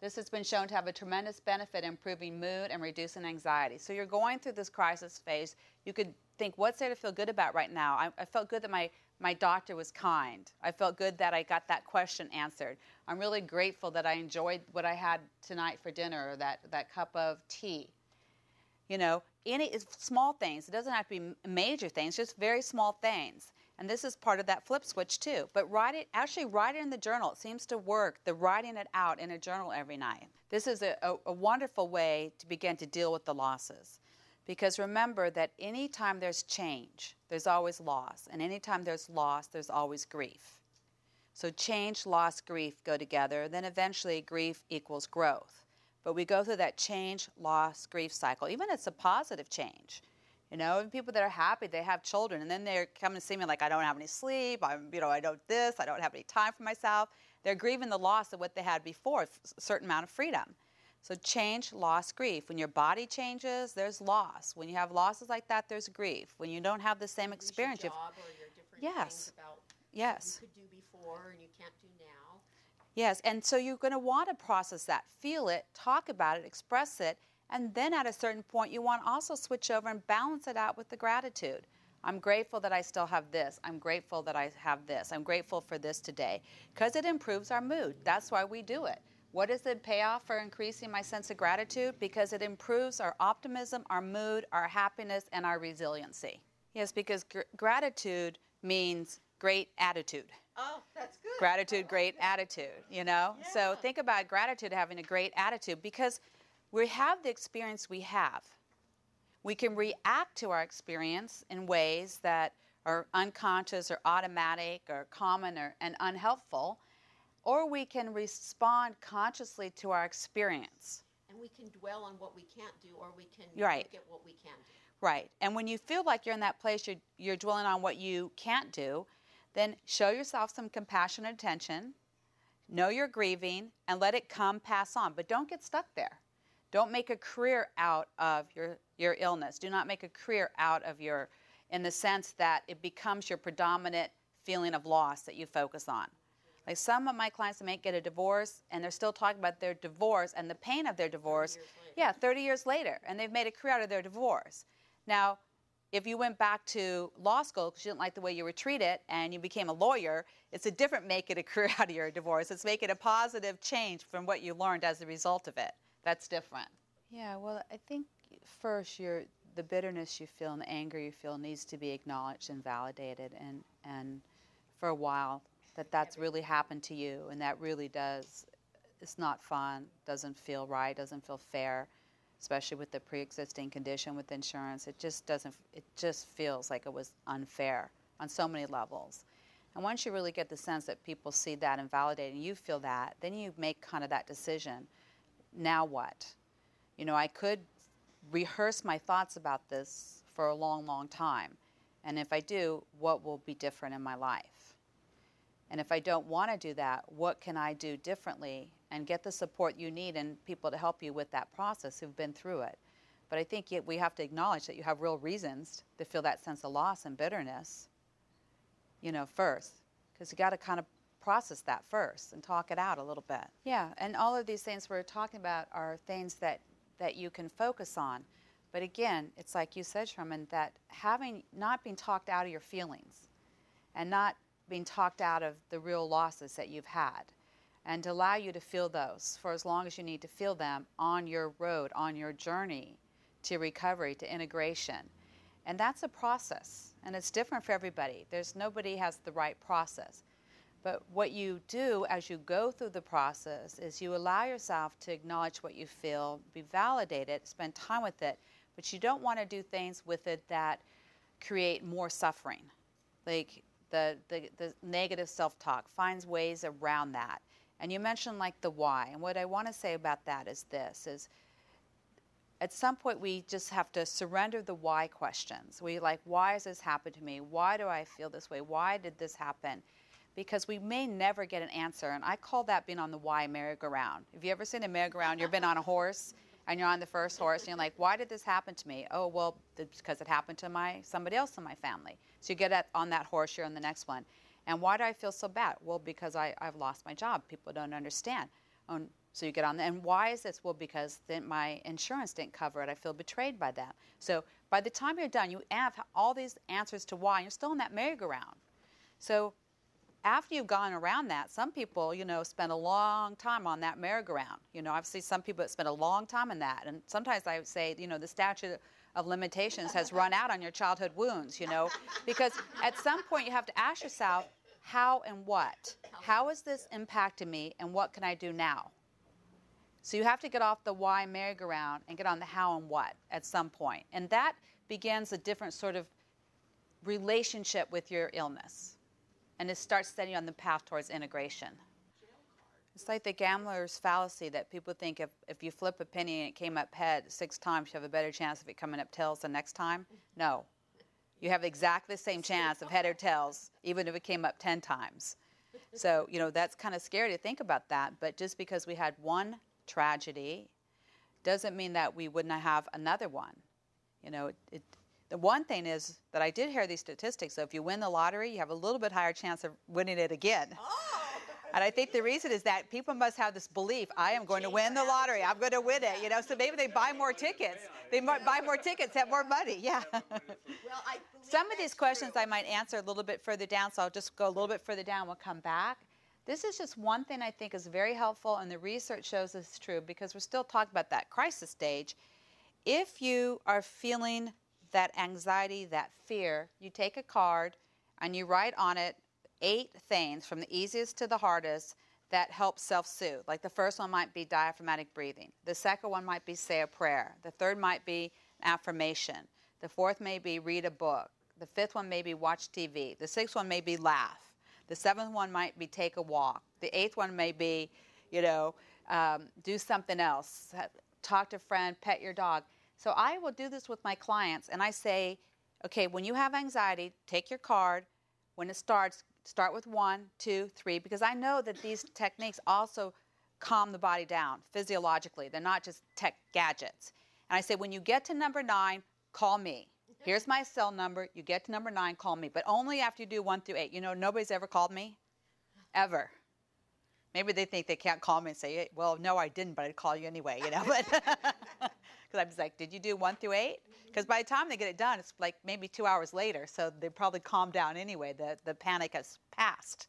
This has been shown to have a tremendous benefit in improving mood and reducing anxiety. So you're going through this crisis phase. You could think, what's there to feel good about right now? I felt good that my doctor was kind. I felt good that I got that question answered. I'm really grateful that I enjoyed what I had tonight for dinner, or that cup of tea. Any small things. It doesn't have to be major things, just very small things. And this is part of that flip switch too. But write it in the journal. It seems to work, the writing it out in a journal every night. This is a wonderful way to begin to deal with the losses. Because remember that any time there's change, there's always loss. And any time there's loss, there's always grief. So change, loss, grief go together. Then eventually grief equals growth. But we go through that change, loss, grief cycle. Even if it's a positive change. People that are happy, they have children, and then they're coming to see me like, I don't have any sleep, I don't have any time for myself. They're grieving the loss of what they had before, a certain amount of freedom. So change, loss, grief. When your body changes, there's loss. When you have losses like that, there's grief. When you don't have the same experience. Your job or your different things about what you could do before and you can't do now. Yes, and so you're going to want to process that, feel it, talk about it, express it, and then at a certain point, you want to also switch over and balance it out with the gratitude. I'm grateful that I still have this. I'm grateful that I have this. I'm grateful for this today. Because it improves our mood. That's why we do it. What is the payoff for increasing my sense of gratitude? Because it improves our optimism, our mood, our happiness, and our resiliency. Yes, because gratitude means great attitude. Oh, that's good. Gratitude, great attitude, Yeah. So think about gratitude having a great attitude, because we have the experience we have. We can react to our experience in ways that are unconscious or automatic or common and unhelpful, or we can respond consciously to our experience. And we can dwell on what we can't do, or we can Right. look at what we can do. Right. And when you feel like you're in that place, you're dwelling on what you can't do, then show yourself some compassion and attention. Know you're grieving and let it come, pass on. But don't get stuck there. Don't make a career out of your illness. Do not make a career out of in the sense that it becomes your predominant feeling of loss that you focus on. Like some of my clients may get a divorce and they're still talking about their divorce and the pain of their divorce. 30 years later. And they've made a career out of their divorce. Now, if you went back to law school because you didn't like the way you were treated and you became a lawyer, it's a different make it a career out of your divorce. It's make it a positive change from what you learned as a result of it. That's different. Yeah, well, I think first the bitterness you feel and the anger you feel needs to be acknowledged and validated, and for a while that's really happened to you, and that really does, it's not fun, doesn't feel right, doesn't feel fair, especially with the pre-existing condition with insurance. It just feels like it was unfair on so many levels. And once you really get the sense that people see that and validate and you feel that, then you make kind of that decision. Now what? I could rehearse my thoughts about this for a long, long time. And if I do, what will be different in my life? And if I don't want to do that, what can I do differently and get the support you need and people to help you with that process who've been through it? But I think we have to acknowledge that you have real reasons to feel that sense of loss and bitterness, first. Because you got to kind of process that first and talk it out a little bit. Yeah, and all of these things we're talking about are things that you can focus on. But again, it's like you said, Sharmyn, that not being talked out of your feelings and not being talked out of the real losses that you've had, and to allow you to feel those for as long as you need to feel them on your road, on your journey to recovery, to integration. And that's a process, and it's different for everybody. Nobody has the right process. But what you do as you go through the process is you allow yourself to acknowledge what you feel, be validated, spend time with it, but you don't want to do things with it that create more suffering. Like the negative self-talk finds ways around that. And you mentioned like the why. And what I want to say about that is this, is at some point we just have to surrender the why questions. Why has this happened to me? Why do I feel this way? Why did this happen? Because we may never get an answer. And I call that being on the why merry-go-round. Have you ever seen a merry-go-round? You've been on a horse and you're on the first horse and you're like, why did this happen to me? Oh, well, because it happened to somebody else in my family. So you get on that horse, you're on the next one. And why do I feel so bad? Well, because I've lost my job. People don't understand. So you get on and why is this? Well, because then my insurance didn't cover it. I feel betrayed by them. So by the time you're done, you have all these answers to why, and you're still in that merry-go-round. So after you've gone around that, some people, spend a long time on that merry-go-round. I've seen some people that spend a long time in that. And sometimes I would say, the statute of limitations has run out on your childhood wounds, because at some point you have to ask yourself, how and what? How is this impacting me and what can I do now? So you have to get off the why merry-go-round and get on the how and what at some point. And that begins a different sort of relationship with your illness. And it starts setting you on the path towards integration. It's like the gambler's fallacy that people think if you flip a penny and it came up head 6 times, you have a better chance of it coming up tails the next time. No. You have exactly the same chance of head or tails, even if it came up 10 times. So, that's kind of scary to think about that. But just because we had one tragedy doesn't mean that we wouldn't have another one. The one thing is that I did hear these statistics. So if you win the lottery, you have a little bit higher chance of winning it again. Oh. And I think the reason is that people must have this belief, I am going to win the lottery. I'm going to win it. So maybe they buy more tickets. They might buy more tickets, have more money. Yeah. Well, Some of these questions I might answer a little bit further down, so I'll just go a little bit further down. We'll come back. This is just one thing I think is very helpful, and the research shows this is true because we're still talking about that crisis stage. If you are feeling that anxiety, that fear, you take a card and you write on it 8 things from the easiest to the hardest that help self-soothe. Like the first one might be diaphragmatic breathing. The second one might be say a prayer. The third might be an affirmation. The fourth may be read a book. The fifth one may be watch TV. The sixth one may be laugh. The seventh one might be take a walk. The eighth one may be, do something else. Talk to a friend, pet your dog. So I will do this with my clients, and I say, okay, when you have anxiety, take your card. When it starts, Start with 1, 2, 3, because I know that these techniques also calm the body down physiologically. They're not just tech gadgets. And I say, when you get to number 9, call me. Here's my cell number. You get to number 9, call me. But only after you do 1 through 8. You know, nobody's ever called me. Ever. Maybe they think they can't call me and say, well, no, I didn't, but I'd call you anyway, you know. Because I'm just like, did you do 1 through 8? Because by the time they get it done, it's like maybe 2 hours later, so they probably calmed down anyway. The panic has passed.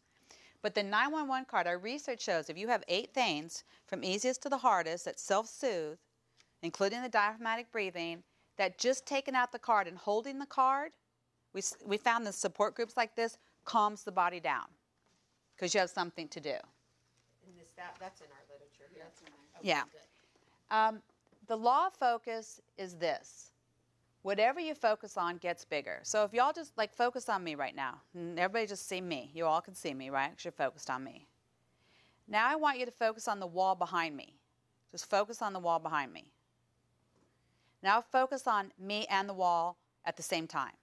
But the 911 card, our research shows if you have 8 things from easiest to the hardest that self-soothe, including the diaphragmatic breathing, that just taking out the card and holding the card, we found the support groups like this calms the body down because you have something to do. And that's in our literature. Yeah. That's in our, Yeah. good. The law of focus is this. Whatever you focus on gets bigger. So if y'all just like focus on me right now, and everybody just see me. You all can see me, right? Because you're focused on me. Now I want you to focus on the wall behind me. Just focus on the wall behind me. Now focus on me and the wall at the same time.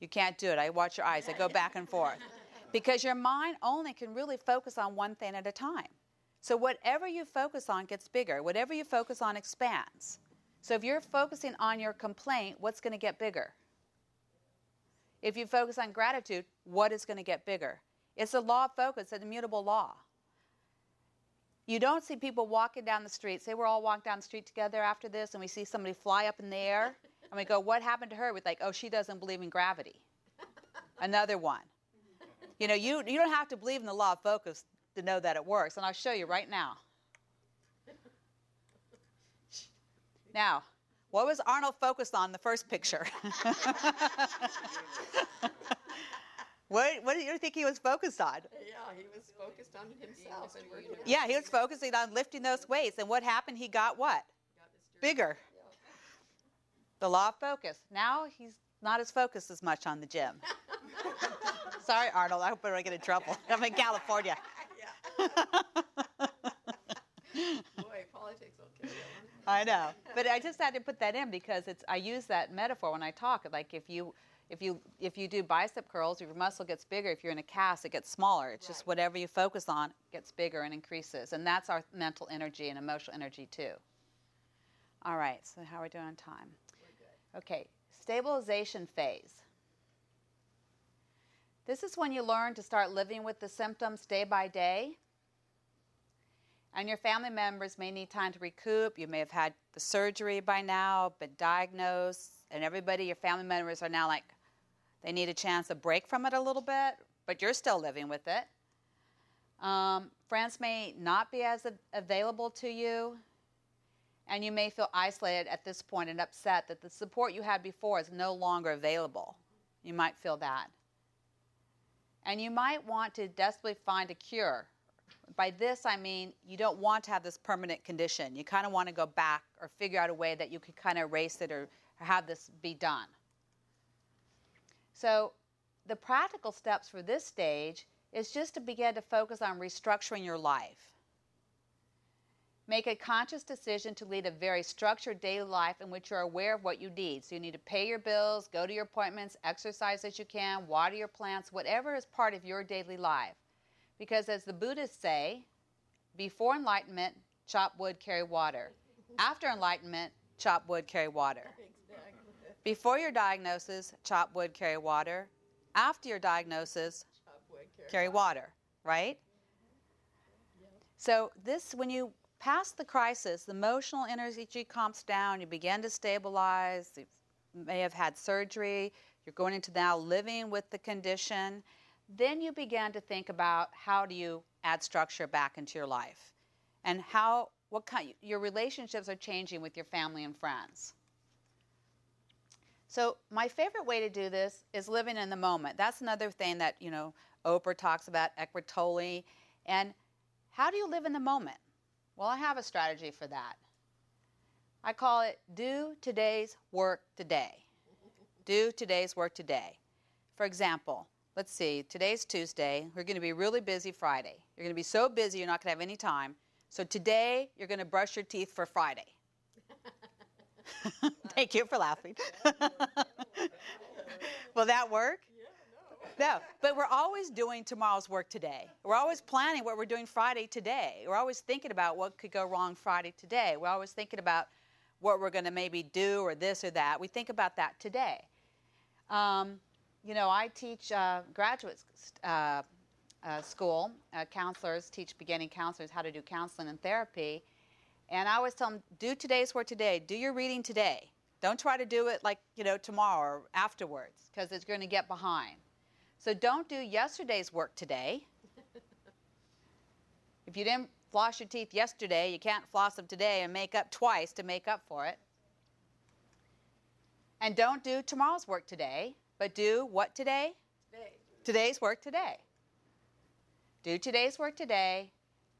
You can't do it. I watch your eyes. They go back and forth. Because your mind only can really focus on one thing at a time. So whatever you focus on gets bigger. Whatever you focus on expands. So if you're focusing on your complaint, what's going to get bigger? If you focus on gratitude, what is going to get bigger? It's a law of focus, an immutable law. You don't see people walking down the street. Say we're all walking down the street together after this, and we see somebody fly up in the air, and we go, what happened to her? We're like, oh, she doesn't believe in gravity. Another one. You know, you don't have to believe in the law of focus to know that it works, and I'll show you right now. Now, what was Arnold focused on in the first picture? What do you think he was focused on? Yeah, he was focused on himself. And working out. Yeah, he was focusing on lifting those weights, and what happened? He got what? Bigger. The law of focus. Now he's not as focused as much on the gym. Sorry, Arnold. I hope I don't get in trouble. I'm in California. Yeah. Boy, politics will kill you. I know, but I just had to put that in because I use that metaphor when I talk. Like if you do bicep curls, if your muscle gets bigger. If you're in a cast, it gets smaller. It's just whatever you focus on gets bigger and increases, and that's our mental energy and emotional energy too. All right, so how are we doing on time? We're good. Okay, stabilization phase. This is when you learn to start living with the symptoms day by day. And your family members may need time to recoup. You may have had the surgery by now, been diagnosed, and everybody, your family members are now like, they need a chance to break from it a little bit, but you're still living with it. Friends may not be as available to you, and you may feel isolated at this point and upset that the support you had before is no longer available. You might feel that. And you might want to desperately find a cure. By this, I mean you don't want to have this permanent condition. You kind of want to go back or figure out a way that you could kind of erase it or have this be done. So the practical steps for this stage is just to begin to focus on restructuring your life. Make a conscious decision to lead a very structured daily life in which you're aware of what you need. So you need to pay your bills, go to your appointments, exercise as you can, water your plants, whatever is part of your daily life. Because as the Buddhists say, before enlightenment, chop wood, carry water. After enlightenment, chop wood, carry water. Exactly. Before your diagnosis, chop wood, carry water. After your diagnosis, Chop wood, carry water, right? Yep. So this, when you pass the crisis, the emotional energy calms down, you begin to stabilize, you may have had surgery, you're going into now living with the condition. Then you begin to think about how do you add structure back into your life and your relationships are changing with your family and friends. So my favorite way to do this is living in the moment. That's another thing that, Oprah talks about, Eckhart Tolle. And how do you live in the moment? Well, I have a strategy for that. I call it do today's work today. Do today's work today. For example, let's see, today's Tuesday. We're going to be really busy Friday. You're going to be so busy you're not going to have any time. So today, you're going to brush your teeth for Friday. Thank you for laughing. Will that work? Yeah, no. No, but we're always doing tomorrow's work today. We're always planning what we're doing Friday today. We're always thinking about what could go wrong Friday today. We're always thinking about what we're going to maybe do or this or that. We think about that today. You know, I teach graduate school. Counselors teach beginning counselors how to do counseling and therapy. And I always tell them, do today's work today. Do your reading today. Don't try to do it like, you know, tomorrow or afterwards, because it's going to get behind. So don't do yesterday's work today. If you didn't floss your teeth yesterday, you can't floss them today and make up twice to make up for it. And don't do tomorrow's work today, but do what today? Today. Today's work today. Do today's work today.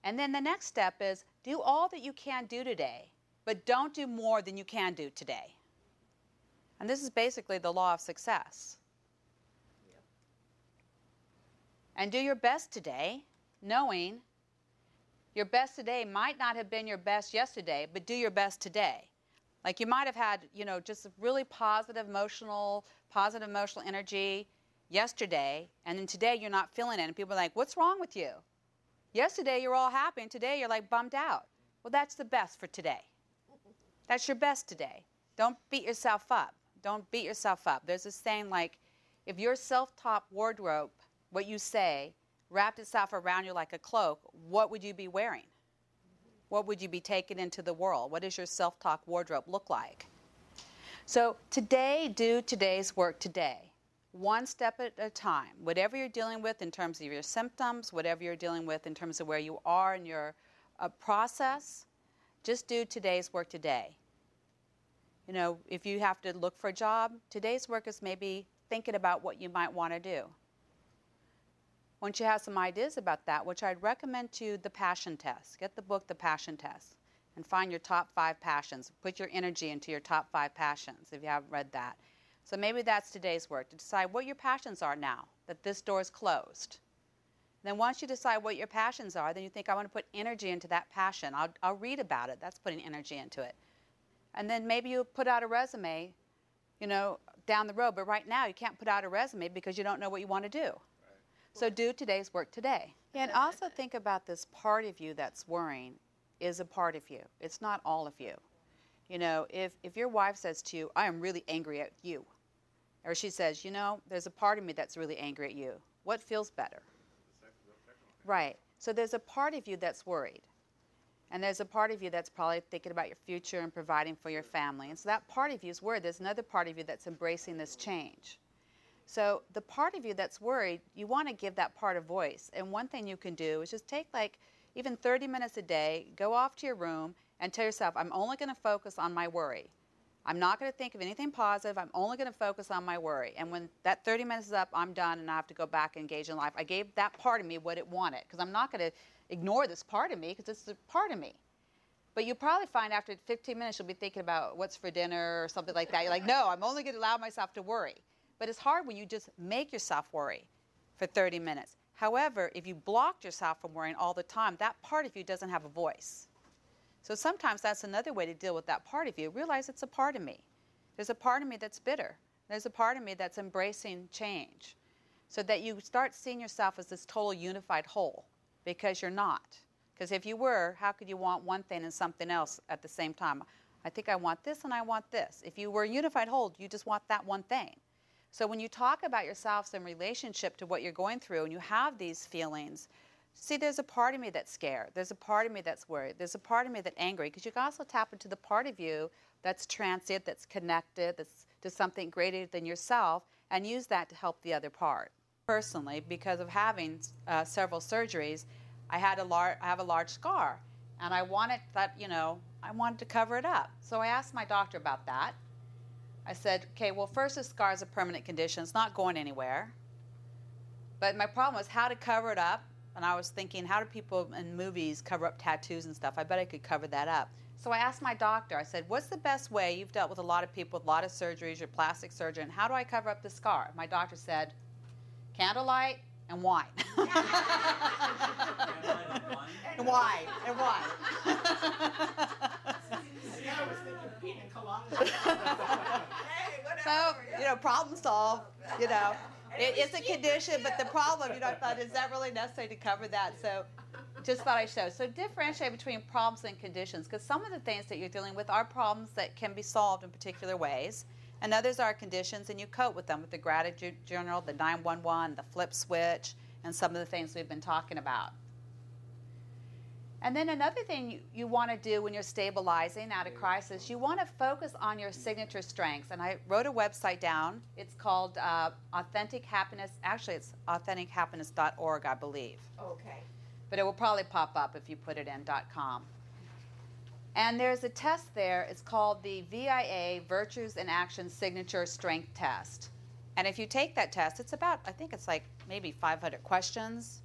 And then the next step is do all that you can do today, but don't do more than you can do today. And this is basically the law of success. Yep. And do your best today, knowing your best today might not have been your best yesterday, but do your best today. Like you might have had, you know, just really positive emotional energy yesterday, and then today you're not feeling it. And people are like, what's wrong with you? Yesterday you're all happy, and today you're like bummed out. Well, that's the best for today. That's your best today. Don't beat yourself up. Don't beat yourself up. There's this saying like, if your self-taught wardrobe, what you say, wrapped itself around you like a cloak, what would you be wearing? What would you be taking into the world? What does your self-talk wardrobe look like? So today, do today's work today. One step at a time. Whatever you're dealing with in terms of your symptoms, whatever you're dealing with in terms of where you are in your process, just do today's work today. You know, if you have to look for a job, today's work is maybe thinking about what you might want to do. Once you have some ideas about that, which I'd recommend to you, the passion test. Get the book, The Passion Test, and find your top 5 passions. Put your energy into your top 5 passions if you haven't read that. So maybe that's today's work, to decide what your passions are now that this door is closed. Then once you decide what your passions are, then you think, I want to put energy into that passion. I'll read about it. That's putting energy into it. And then maybe you put out a resume, you know, down the road. But right now you can't put out a resume because you don't know what you want to do. So do today's work today. And also think about this part of you that's worrying is a part of you. It's not all of you. You know, if your wife says to you, I am really angry at you, or she says, you know, there's a part of me that's really angry at you, what feels better? Right. So there's a part of you that's worried. And there's a part of you that's probably thinking about your future and providing for your family. And so that part of you is worried. There's another part of you that's embracing this change. So the part of you that's worried, you want to give that part a voice. And one thing you can do is just take like even 30 minutes a day, go off to your room and tell yourself, I'm only going to focus on my worry. I'm not going to think of anything positive. I'm only going to focus on my worry. And when that 30 minutes is up, I'm done and I have to go back and engage in life. I gave that part of me what it wanted, because I'm not going to ignore this part of me because it's a part of me. But you probably find after 15 minutes you'll be thinking about what's for dinner or something like that. You're like, no, I'm only going to allow myself to worry. But it's hard when you just make yourself worry for 30 minutes. However, if you blocked yourself from worrying all the time, that part of you doesn't have a voice. So sometimes that's another way to deal with that part of you. Realize it's a part of me. There's a part of me that's bitter. There's a part of me that's embracing change. So that you start seeing yourself as this total unified whole, because you're not. Because if you were, how could you want one thing and something else at the same time? I think I want this and I want this. If you were a unified whole, you just want that one thing. So when you talk about yourselves in relationship to what you're going through and you have these feelings, see, there's a part of me that's scared. There's a part of me that's worried. There's a part of me that's angry. Because you can also tap into the part of you that's transient, that's connected, that's to something greater than yourself, and use that to help the other part. Personally, because of having several surgeries, I have a large scar, and I wanted to cover it up. So I asked my doctor about that. I said, okay, well, first, this scar is a permanent condition. It's not going anywhere. But my problem was how to cover it up. And I was thinking, how do people in movies cover up tattoos and stuff? I bet I could cover that up. So I asked my doctor, I said, what's the best way? You've dealt with a lot of people with a lot of surgeries, you're a plastic surgeon. How do I cover up the scar? My doctor said, candlelight and wine. And wine. See, I was thinking pina collide. Hey, So, whatever. problem solved, It is a condition, but the problem, I thought, is that really necessary to cover that? So just thought I'd show. So differentiate between problems and conditions, because some of the things that you're dealing with are problems that can be solved in particular ways, and others are conditions, and you cope with them with the gratitude journal, the 911, the flip switch, and some of the things we've been talking about. And then another thing you want to do when you're stabilizing out of crisis, you want to focus on your signature strengths. And I wrote a website down. It's called Authentic Happiness. Actually, it's AuthenticHappiness.org, I believe. Okay. But it will probably pop up if you put it in .com. And there's a test there. It's called the VIA, Virtues in Action Signature Strength Test. And if you take that test, it's about, I think it's like maybe 500 questions.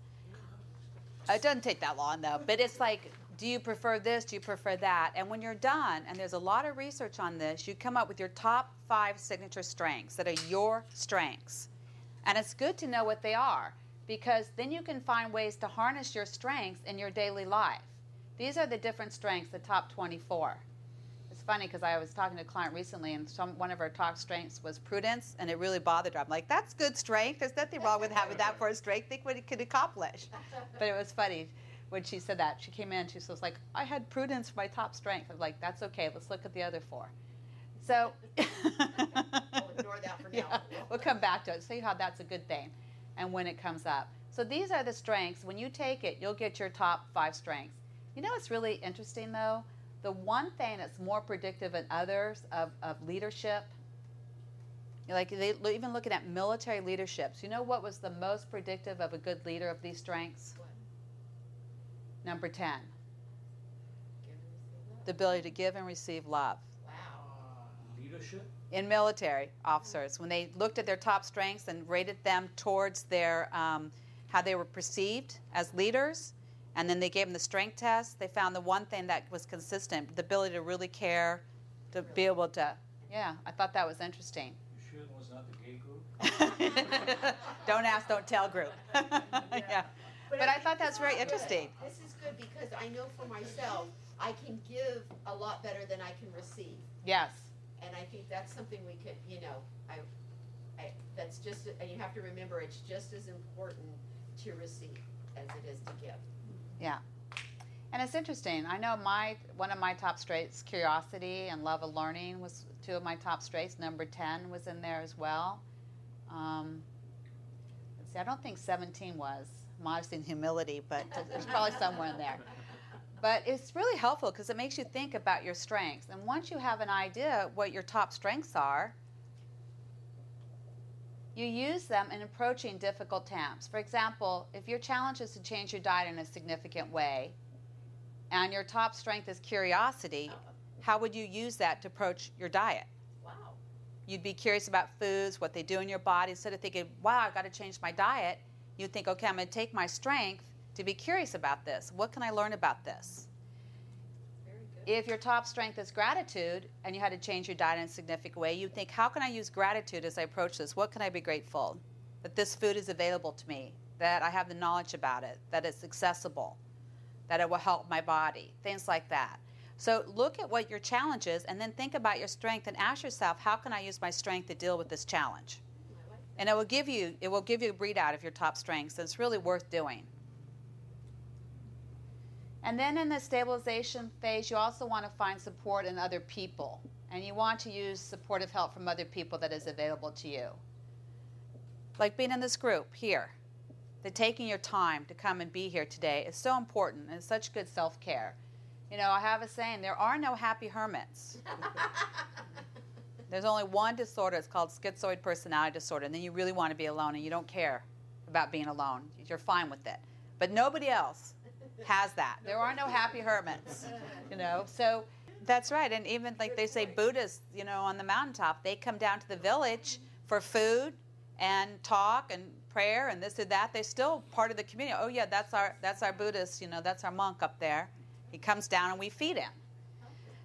It doesn't take that long, though. But it's like, do you prefer this? Do you prefer that? And when you're done, and there's a lot of research on this, you come up with your top 5 signature strengths that are your strengths. And it's good to know what they are, because then you can find ways to harness your strengths in your daily life. These are the different strengths, the top 24. It's funny because I was talking to a client recently, and one of her top strengths was prudence, and it really bothered her. I'm like, that's good strength. There's nothing wrong with having that for a strength. Think what it could accomplish. But it was funny when she said that. She came in, she was like, I had prudence for my top strength. I was like, that's okay. Let's look at the other 4. So I'll ignore that for now. yeah, we'll come back to it, see how that's a good thing and when it comes up. So these are the strengths. When you take it, you'll get your top 5 strengths. You know what's really interesting, though? The one thing that's more predictive than others of leadership, even looking at military leaderships, you know what was the most predictive of a good leader of these strengths? What? Number 10, Give and receive love. the ability to give and receive love. Wow. Leadership? In military officers, when they looked at their top strengths and rated them towards their how they were perceived as leaders, and then they gave them the strength test, they found the one thing that was consistent, the ability to really care, to be able to, yeah, I thought that was interesting. You sure it was not the gay group? Don't ask, don't tell group. Yeah. But I thought that's very This is good. interesting. This is good because I know for myself, I can give a lot better than I can receive. Yes. And I think that's something we could, that's just, and you have to remember, it's just as important to receive as it is to give. Yeah. And it's interesting. I know one of my top strengths, curiosity and love of learning, was 2 of my top strengths. Number 10 was in there as well. Let's see, I don't think 17 was. Modesty and humility, but there's probably somewhere in there. But it's really helpful because it makes you think about your strengths. And once you have an idea what your top strengths are, you use them in approaching difficult tasks. For example, if your challenge is to change your diet in a significant way, and your top strength is curiosity, how would you use that to approach your diet? Wow. You'd be curious about foods, what they do in your body. Instead of thinking, wow, I've got to change my diet, you'd think, okay, I'm going to take my strength to be curious about this. What can I learn about this? Very good. If your top strength is gratitude and you had to change your diet in a significant way, you'd think, how can I use gratitude as I approach this? What can I be grateful? That this food is available to me, that I have the knowledge about it, that it's accessible, that it will help my body, things like that. So look at what your challenge is and then think about your strength and ask yourself, how can I use my strength to deal with this challenge? I like that. And it will give you a readout of your top strengths, and it's really worth doing. And then in the stabilization phase, you also want to find support in other people. And you want to use supportive help from other people that is available to you. Like being in this group here. That taking your time to come and be here today is so important, and it's such good self-care. You know, I have a saying, there are no happy hermits. There's only one disorder. It's called schizoid personality disorder. And then you really want to be alone, and you don't care about being alone. You're fine with it. But nobody else has that. There are no happy hermits, you know. So that's right. And even like they say Buddhists, you know, on the mountaintop, they come down to the village for food and talk and prayer and this or that. They're still part of the community. Oh yeah, that's our Buddhist, you know, that's our monk up there. He comes down and we feed him.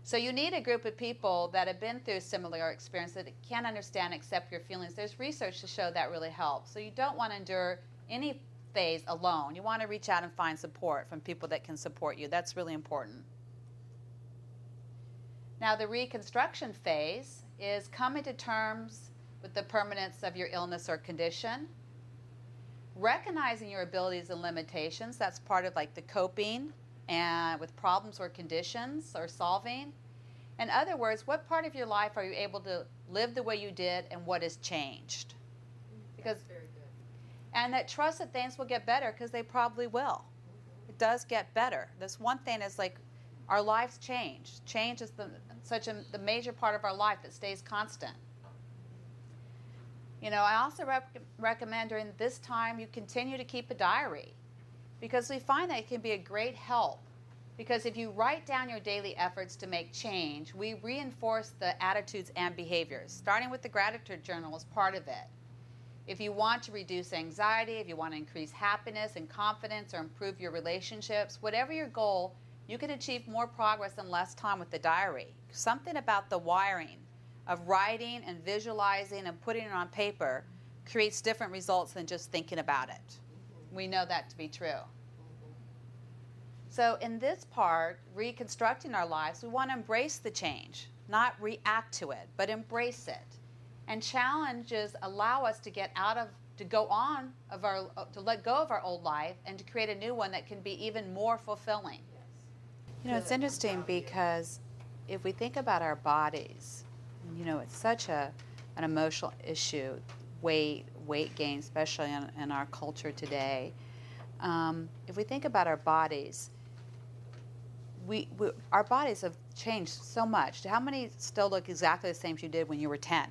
So you need a group of people that have been through similar experience that can understand, accept your feelings. There's research to show that really helps. So you don't want to endure any phase alone. You want to reach out and find support from people that can support you. That's really important. Now, the reconstruction phase is coming to terms with the permanence of your illness or condition, recognizing your abilities and limitations. That's part of like the coping and with problems or conditions or solving. In other words, what part of your life are you able to live the way you did and what has changed? Because, That's very good. and that trust that things will get better because they probably will. It does get better. This one thing is like our lives change. Change is the major part of our life that stays constant. You know, I also recommend during this time you continue to keep a diary because we find that it can be a great help. Because if you write down your daily efforts to make change, we reinforce the attitudes and behaviors, starting with the gratitude journal as part of it. If you want to reduce anxiety, if you want to increase happiness and confidence or improve your relationships, whatever your goal, you can achieve more progress in less time with the diary. Something about the wiring of writing and visualizing and putting it on paper creates different results than just thinking about it. We know that to be true. So in this part, reconstructing our lives, we want to embrace the change, not react to it, but embrace it. And challenges allow us to get out of, to go on of our, to let go of our old life and to create a new one that can be even more fulfilling. You know, it's interesting because if we think about our bodies, you know, it's such an emotional issue, weight gain, especially in our culture today. If we think about our bodies, our bodies have changed so much. How many still look exactly the same as you did when you were 10?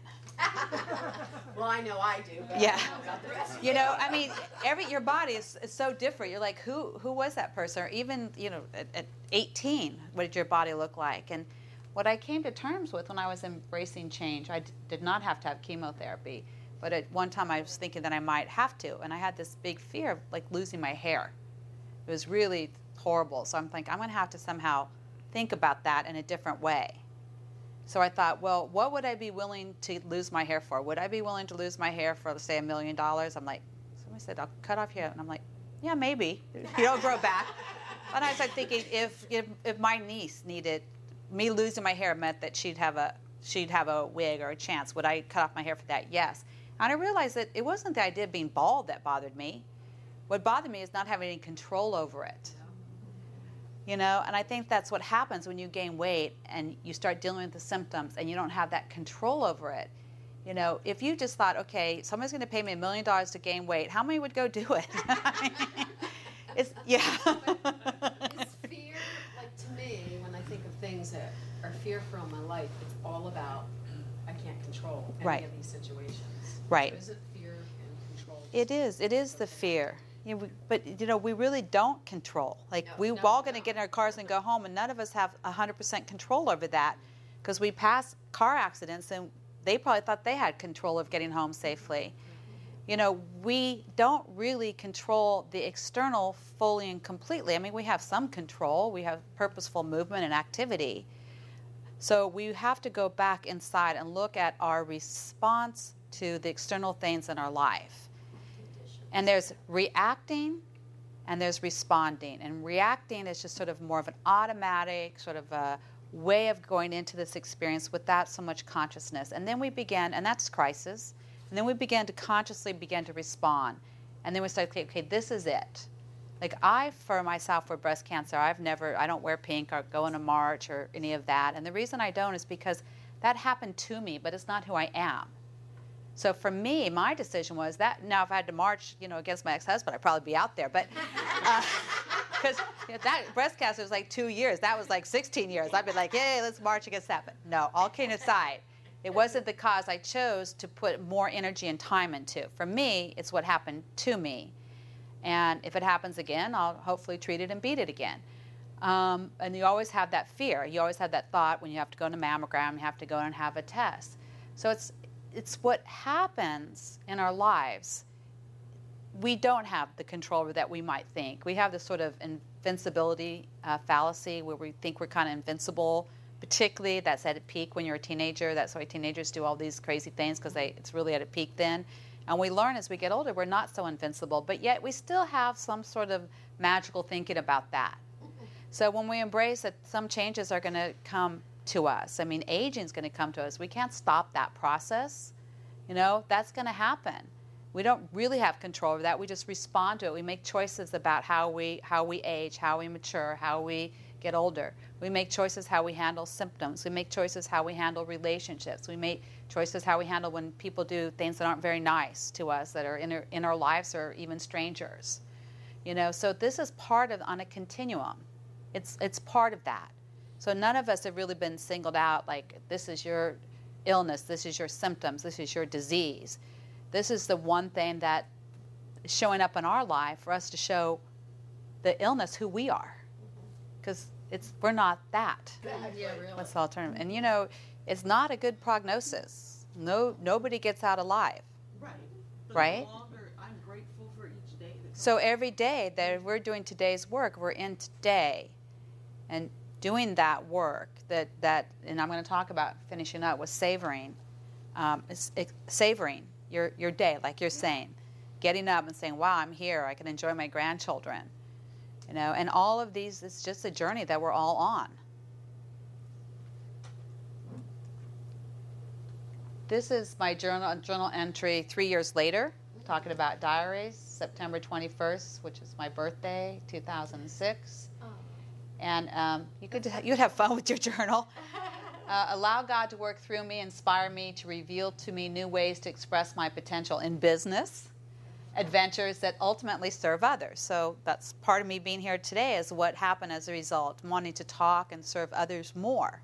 Well, I know I do. But Yeah. I don't know about the rest. You know, I mean, your body is so different. You're like, who was that person? Or even, you know, at 18, what did your body look like? And what I came to terms with when I was embracing change, I did not have to have chemotherapy, but at one time I was thinking that I might have to, and I had this big fear of like losing my hair. It was really horrible. So I'm thinking, I'm going to have to somehow think about that in a different way. So I thought, well, what would I be willing to lose my hair for? Would I be willing to lose my hair for, let's say, $1 million? I'm like, somebody said, I'll cut off your hair. And I'm like, yeah, maybe. You don't grow back. And I started thinking, if my niece needed, me losing my hair meant that she'd have a wig or a chance, would I cut off my hair for that? Yes. And I realized that it wasn't the idea of being bald that bothered me. What bothered me is not having any control over it. You know, and I think that's what happens when you gain weight and you start dealing with the symptoms and you don't have that control over it. You know, if you just thought, okay, somebody's going to pay me $1 million to gain weight, how many would go do it? It's, yeah. Is fear, like to me, when I think of things that are fearful in my life, it's all about I can't control any Right. of these situations. Right. So is it fear and control? It is. It is the fear. You know, but, you know, we really don't control. Like, we're all going to get in our cars and go home, and none of us have 100% control over that because we pass car accidents, and they probably thought they had control of getting home safely. You know, we don't really control the external fully and completely. I mean, we have some control. We have purposeful movement and activity. So we have to go back inside and look at our response to the external things in our life. And there's reacting and there's responding. And reacting is just sort of more of an automatic sort of a way of going into this experience without so much consciousness. And then we begin, and that's crisis, and then we begin to consciously begin to respond. And then we start, okay, this is it. Like for myself, for breast cancer, I don't wear pink or go on a march or any of that. And the reason I don't is because that happened to me, but it's not who I am. So for me, my decision was that, now if I had to march, you know, against my ex-husband, I'd probably be out there. But, because you know, that breast cancer was like 2 years. That was like 16 years. I'd be like, hey, let's march against that. But no, all kidding aside, it wasn't the cause I chose to put more energy and time into. For me, it's what happened to me. And if it happens again, I'll hopefully treat it and beat it again. And you always have that fear. You always have that thought when you have to go to mammogram, you have to go and have a test. So it's what happens in our lives. We don't have the control that we might think. We have this sort of invincibility fallacy where we think we're kind of invincible, particularly that's at a peak when you're a teenager. That's why teenagers do all these crazy things because it's really at a peak then. And we learn as we get older we're not so invincible, but yet we still have some sort of magical thinking about that. So when we embrace that some changes are going to come to us. I mean, aging is going to come to us. We can't stop that process. You know, that's going to happen. We don't really have control over that. We just respond to it. We make choices about how we age, how we mature, how we get older. We make choices how we handle symptoms. We make choices how we handle relationships. We make choices how we handle when people do things that aren't very nice to us, that are in our lives, or even strangers. You know, so this is part of, on a continuum. It's part of that. So none of us have really been singled out like, this is your illness, this is your symptoms, this is your disease. This is the one thing that is showing up in our life for us to show the illness who we are. Because we're not that. Yeah, really. What's the alternative? And you know, it's not a good prognosis. Nobody gets out alive. Right. But Right? no longer, I'm grateful for each day that So comes. every day that we're doing today's work, we're in today and doing that work that and I'm going to talk about finishing up with savoring. Savoring your day, like you're saying. Getting up and saying, wow, I'm here. I can enjoy my grandchildren. You know, and all of these, it's just a journey that we're all on. This is my journal entry 3 years later, talking about diaries, September 21st, which is my birthday, 2006. Oh. And you'd have fun with your journal. Allow God to work through me, inspire me, to reveal to me new ways to express my potential in business, adventures that ultimately serve others. So that's part of me being here today, is what happened as a result, wanting to talk and serve others more.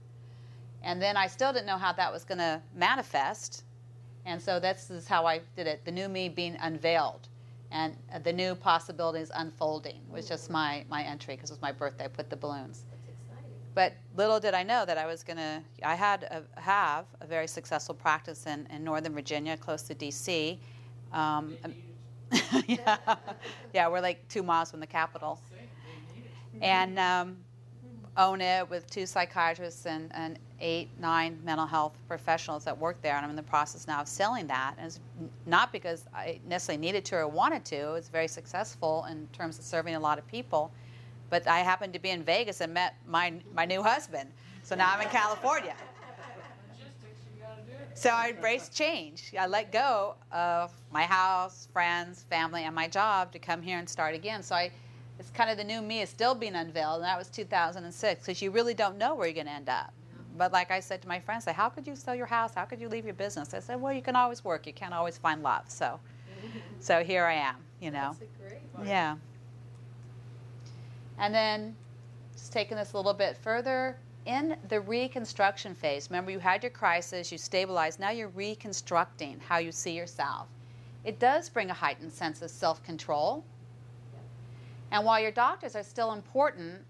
And then I still didn't know how that was going to manifest. And so this is how I did it, the new me being unveiled. And the new possibilities unfolding was just my entry, because it was my birthday. I put the balloons. That's exciting. But little did I know that I was I have a very successful practice in Northern Virginia, close to D.C. Yeah, we're like 2 miles from the capital. And own it with 2 psychiatrists and 8, 9 mental health professionals that work there. And I'm in the process now of selling that. And it's not because I necessarily needed to or wanted to. It was very successful in terms of serving a lot of people. But I happened to be in Vegas and met my new husband. So now I'm in California. Logistics, you gotta do it. So I embraced change. I let go of my house, friends, family, and my job to come here and start again. So it's kind of the new me is still being unveiled, and that was 2006, because you really don't know where you're going to end up. But like I said to my friends, how could you sell your house? How could you leave your business? I said, well, you can always work. You can't always find love. So here I am, you know. That's a great one. Yeah. And then just taking this a little bit further, in the reconstruction phase, remember you had your crisis, you stabilized, now you're reconstructing how you see yourself. It does bring a heightened sense of self-control. And while your doctors are still important,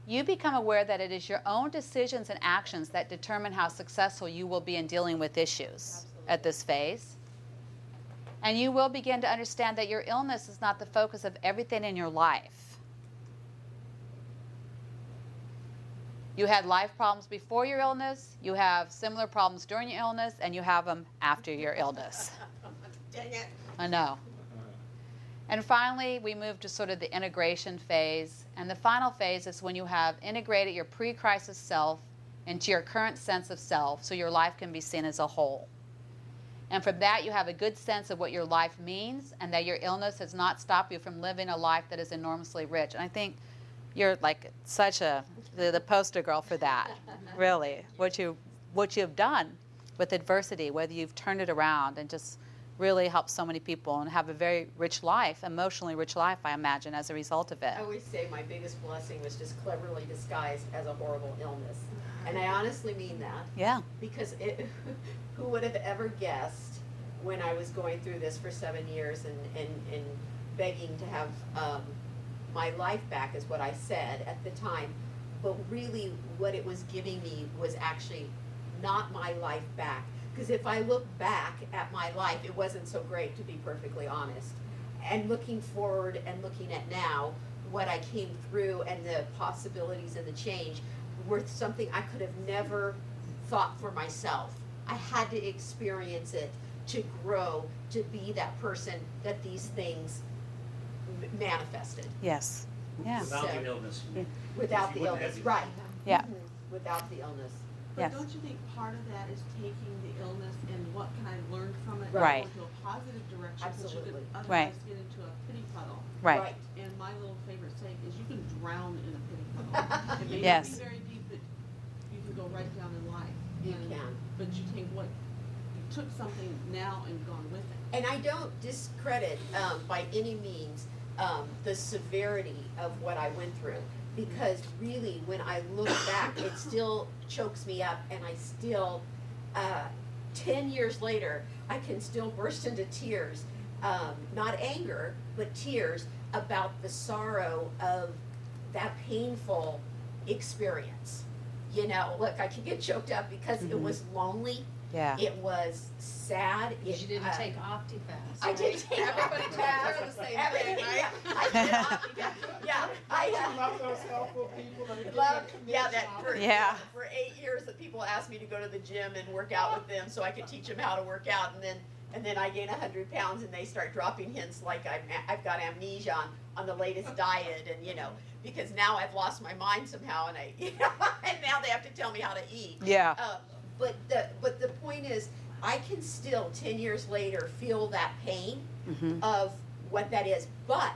you become aware that it is your own decisions and actions that determine how successful you will be in dealing with issues at this phase. And you will begin to understand that your illness is not the focus of everything in your life. You had life problems before your illness, you have similar problems during your illness, and you have them after your illness. Dang it. I know. And finally, we move to sort of the integration phase. And the final phase is when you have integrated your pre-crisis self into your current sense of self, so your life can be seen as a whole. And from that, you have a good sense of what your life means, and that your illness has not stopped you from living a life that is enormously rich. And I think you're like such the poster girl for that, really. What you have done with adversity, whether you've turned it around and just really helped so many people and have a very rich life, emotionally rich life, I imagine, as a result of it. I always say my biggest blessing was just cleverly disguised as a horrible illness. And I honestly mean that. Yeah. Because who would have ever guessed when I was going through this for 7 years and begging to have my life back, is what I said at the time. But really what it was giving me was actually not my life back. Because if I look back at my life, it wasn't so great, to be perfectly honest. And looking forward and looking at now, what I came through and the possibilities and the change were something I could have never thought for myself. I had to experience it to grow, to be that person that these things manifested. Yes. Yeah. Without So- the illness. Yeah. Without You the wouldn't have illness, these- right. Yeah. Without the illness. Yes. But don't you think part of that is taking the illness and what can I learn from it? Right. And go into a positive direction. Because you Absolutely. could otherwise Right. get into a pity puddle. Right. And my little favorite saying is you can drown in a pity puddle. It may Yes. not be very deep, but you can go right down in life. You can. But you take you took something now and gone with it. And I don't discredit by any means the severity of what I went through, because really when I look back it still chokes me up, and I still 10 years later I can still burst into tears, not anger but tears about the sorrow of that painful experience. You know, look, I can get choked up because it was lonely. Yeah. It was sad. Because you didn't take OptiFast. I did take Everybody OptiFast. tells her the same thing, right? Yeah, I did OptiFast. Yeah, I Love those helpful people that are giving love. a Yeah, commission that on for, it. Yeah. for 8 years that people asked me to go to the gym and work out with them so I could teach them how to work out, and then I gain 100 pounds and they start dropping hints like I've got amnesia on the latest diet, and you know, because now I've lost my mind somehow, and and now they have to tell me how to eat. Yeah. But the point is, I can still 10 years later feel that pain of what that is. But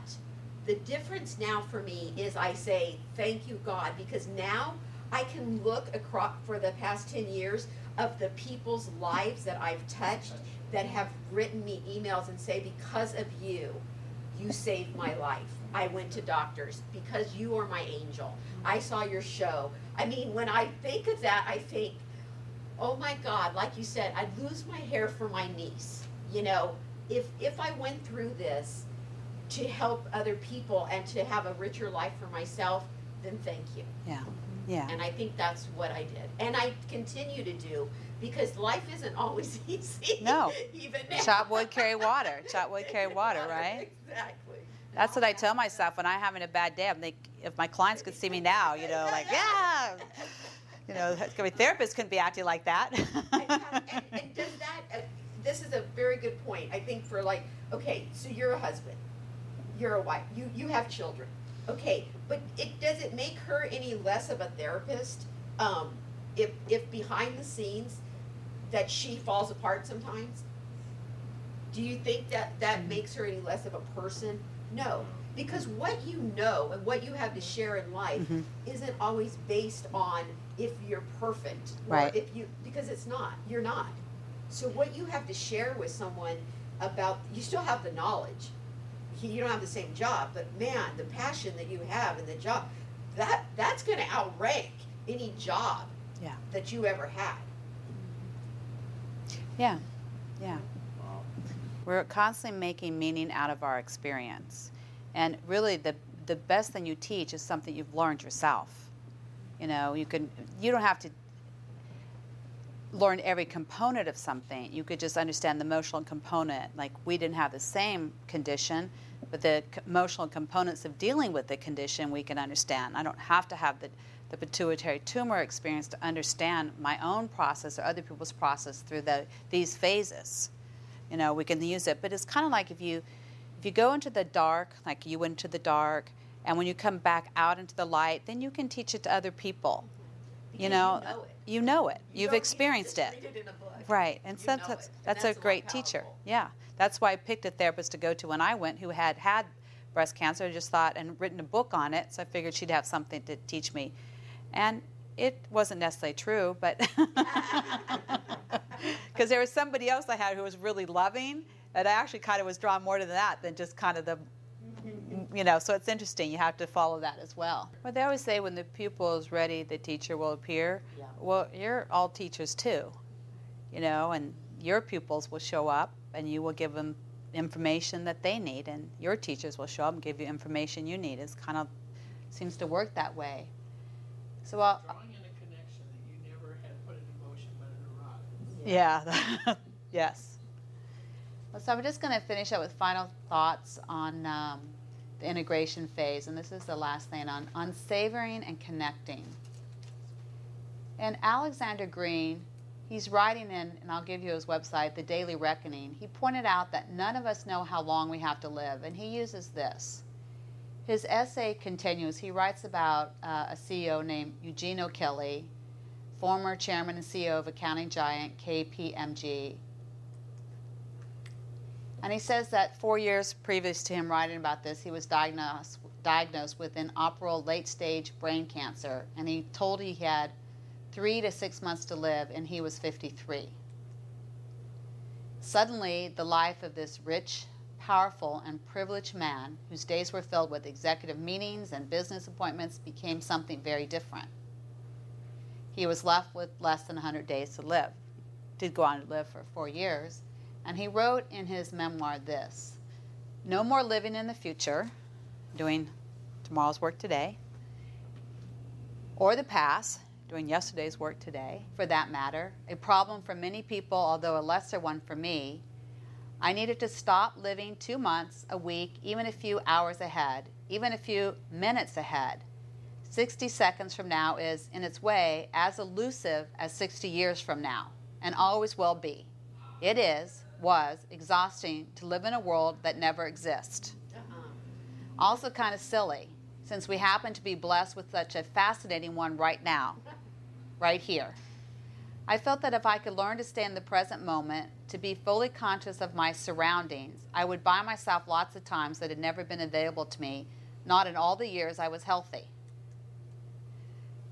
the difference now for me is I say thank you, God, because now I can look across for the past 10 years of the people's lives that I've touched that have written me emails and say, because of you, you saved my life. I went to doctors because you are my angel. I saw your show. I mean, when I think of that, I think, oh my God, like you said, I'd lose my hair for my niece. You know, if I went through this to help other people and to have a richer life for myself, then thank you. Yeah. Yeah. And I think that's what I did. And I continue to do, because life isn't always easy. No. Even now. Chop wood, carry water. Chop wood, carry water, right? Exactly. That's what I tell myself when I'm having a bad day. I'm like, if my clients could see me now, you know, like, yeah. You know, my therapist couldn't be acting like that. And does that, this is a very good point. I think for like, okay, so you're a husband, you're a wife, you have children. Okay, but does it make her any less of a therapist if behind the scenes that she falls apart sometimes? Do you think that makes her any less of a person? No, because what you know and what you have to share in life isn't always based on if you're perfect, or Right. if you, because it's not, you're not. So what you have to share with someone about, you still have the knowledge. You don't have the same job, but man, the passion that you have in the job, that's going to outrank any job Yeah. that you ever had. Yeah. Yeah. We're constantly making meaning out of our experience. And really the best thing you teach is something you've learned yourself. You know, you don't have to learn every component of something. You could just understand the emotional component. Like, we didn't have the same condition, but the emotional components of dealing with the condition we can understand. I don't have to have the pituitary tumor experience to understand my own process or other people's process through these phases. You know, we can use it, but it's kind of like if you go into the dark, like you went into the dark, and when you come back out into the light, then you can teach it to other people. Because You know it. you know it. You You've don't experienced just it. read it in a book. Right, and You so know that's it. And that's a lot great teacher. powerful. Yeah, that's why I picked a therapist to go to when I went who had breast cancer. I just thought, and written a book on it, so I figured she'd have something to teach me. And it wasn't necessarily true, but because there was somebody else I had who was really loving, and I actually kind of was drawn more to that than just kind of the, you know, so it's interesting. You have to follow that as well. But they always say when the pupil is ready, the teacher will appear. Yeah. Well, you're all teachers too, you know, and your pupils will show up and you will give them information that they need, and your teachers will show up and give you information you need. It's kind of seems to work that way. So Drawing in a connection that you never had put in motion, but it arrived. yeah, yes. So I'm just going to finish up with final thoughts on the integration phase, and this is the last thing on savoring and connecting. And Alexander Green, he's writing in, and I'll give you his website, The Daily Reckoning. He pointed out that none of us know how long we have to live, and he uses this. His essay continues. He writes about a CEO named Eugene O'Kelly, former chairman and CEO of accounting giant KPMG. And he says that 4 years previous to him writing about this, he was diagnosed with inoperable late-stage brain cancer, and he told he had 3 to 6 months to live, and he was 53. Suddenly, the life of this rich, powerful, and privileged man, whose days were filled with executive meetings and business appointments, became something very different. He was left with less than 100 days to live. Did go on to live for 4 years, and he wrote in his memoir this: "No more living in the future, doing tomorrow's work today, or the past, doing yesterday's work today, for that matter, a problem for many people, although a lesser one for me. I needed to stop living 2 months, a week, even a few hours ahead, even a few minutes ahead. 60 seconds from now is, in its way, as elusive as 60 years from now, and always will be. It was exhausting to live in a world that never exists." Also kind of silly, since we happen to be blessed with such a fascinating one right now, right here. I felt that if I could learn to stay in the present moment, to be fully conscious of my surroundings, I would buy myself lots of times that had never been available to me, not in all the years I was healthy.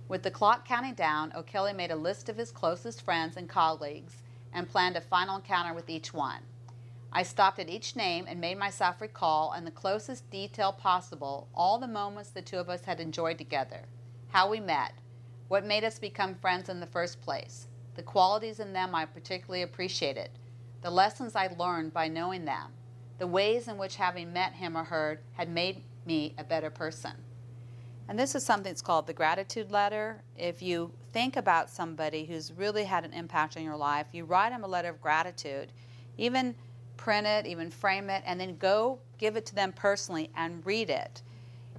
With the clock counting down, O'Kelly made a list of his closest friends and colleagues and planned a final encounter with each one. I stopped at each name and made myself recall, in the closest detail possible, all the moments the two of us had enjoyed together, how we met, what made us become friends in the first place, the qualities in them I particularly appreciated, the lessons I learned by knowing them, the ways in which having met him or her had made me a better person. And this is something that's called the gratitude letter. If you think about somebody who's really had an impact on your life, you write them a letter of gratitude, even print it, even frame it, and then go give it to them personally and read it.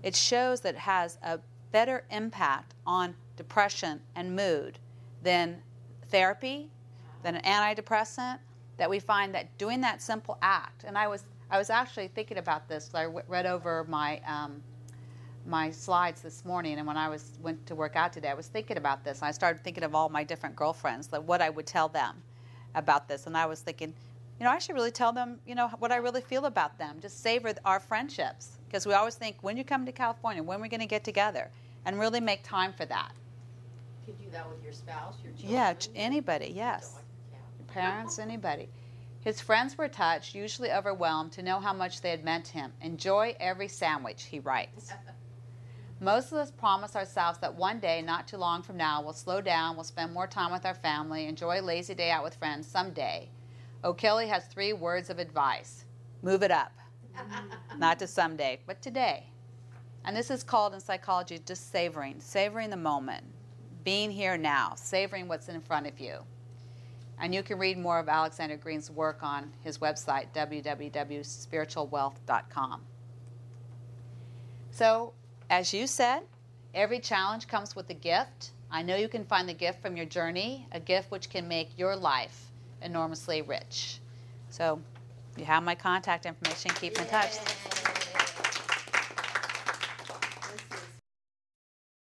It shows that it has a better impact on depression and mood than therapy, than an antidepressant, that we find that doing that simple act. And I was actually thinking about this. I read over my slides this morning, and when I went to work out today, I was thinking about this. And I started thinking of all my different girlfriends, like what I would tell them about this. And I was thinking, I should really tell them, what I really feel about them. Just savor our friendships, because we always think, when you come to California, when we're going to get together, and really make time for that. You could do that with your spouse, your children. Yeah, anybody, yes. Your parents, anybody. His friends were touched, usually overwhelmed, to know how much they had meant to him. Enjoy every sandwich, he writes. Most of us promise ourselves that one day, not too long from now, we'll slow down, we'll spend more time with our family, enjoy a lazy day out with friends someday. O'Kelly has 3 words of advice. Move it up. Not to someday, but today. And this is called in psychology just savoring the moment, being here now, savoring what's in front of you. And you can read more of Alexander Green's work on his website, www.spiritualwealth.com. So, as you said, every challenge comes with a gift. I know you can find the gift from your journey, a gift which can make your life enormously rich. So, you have my contact information. Keep in touch.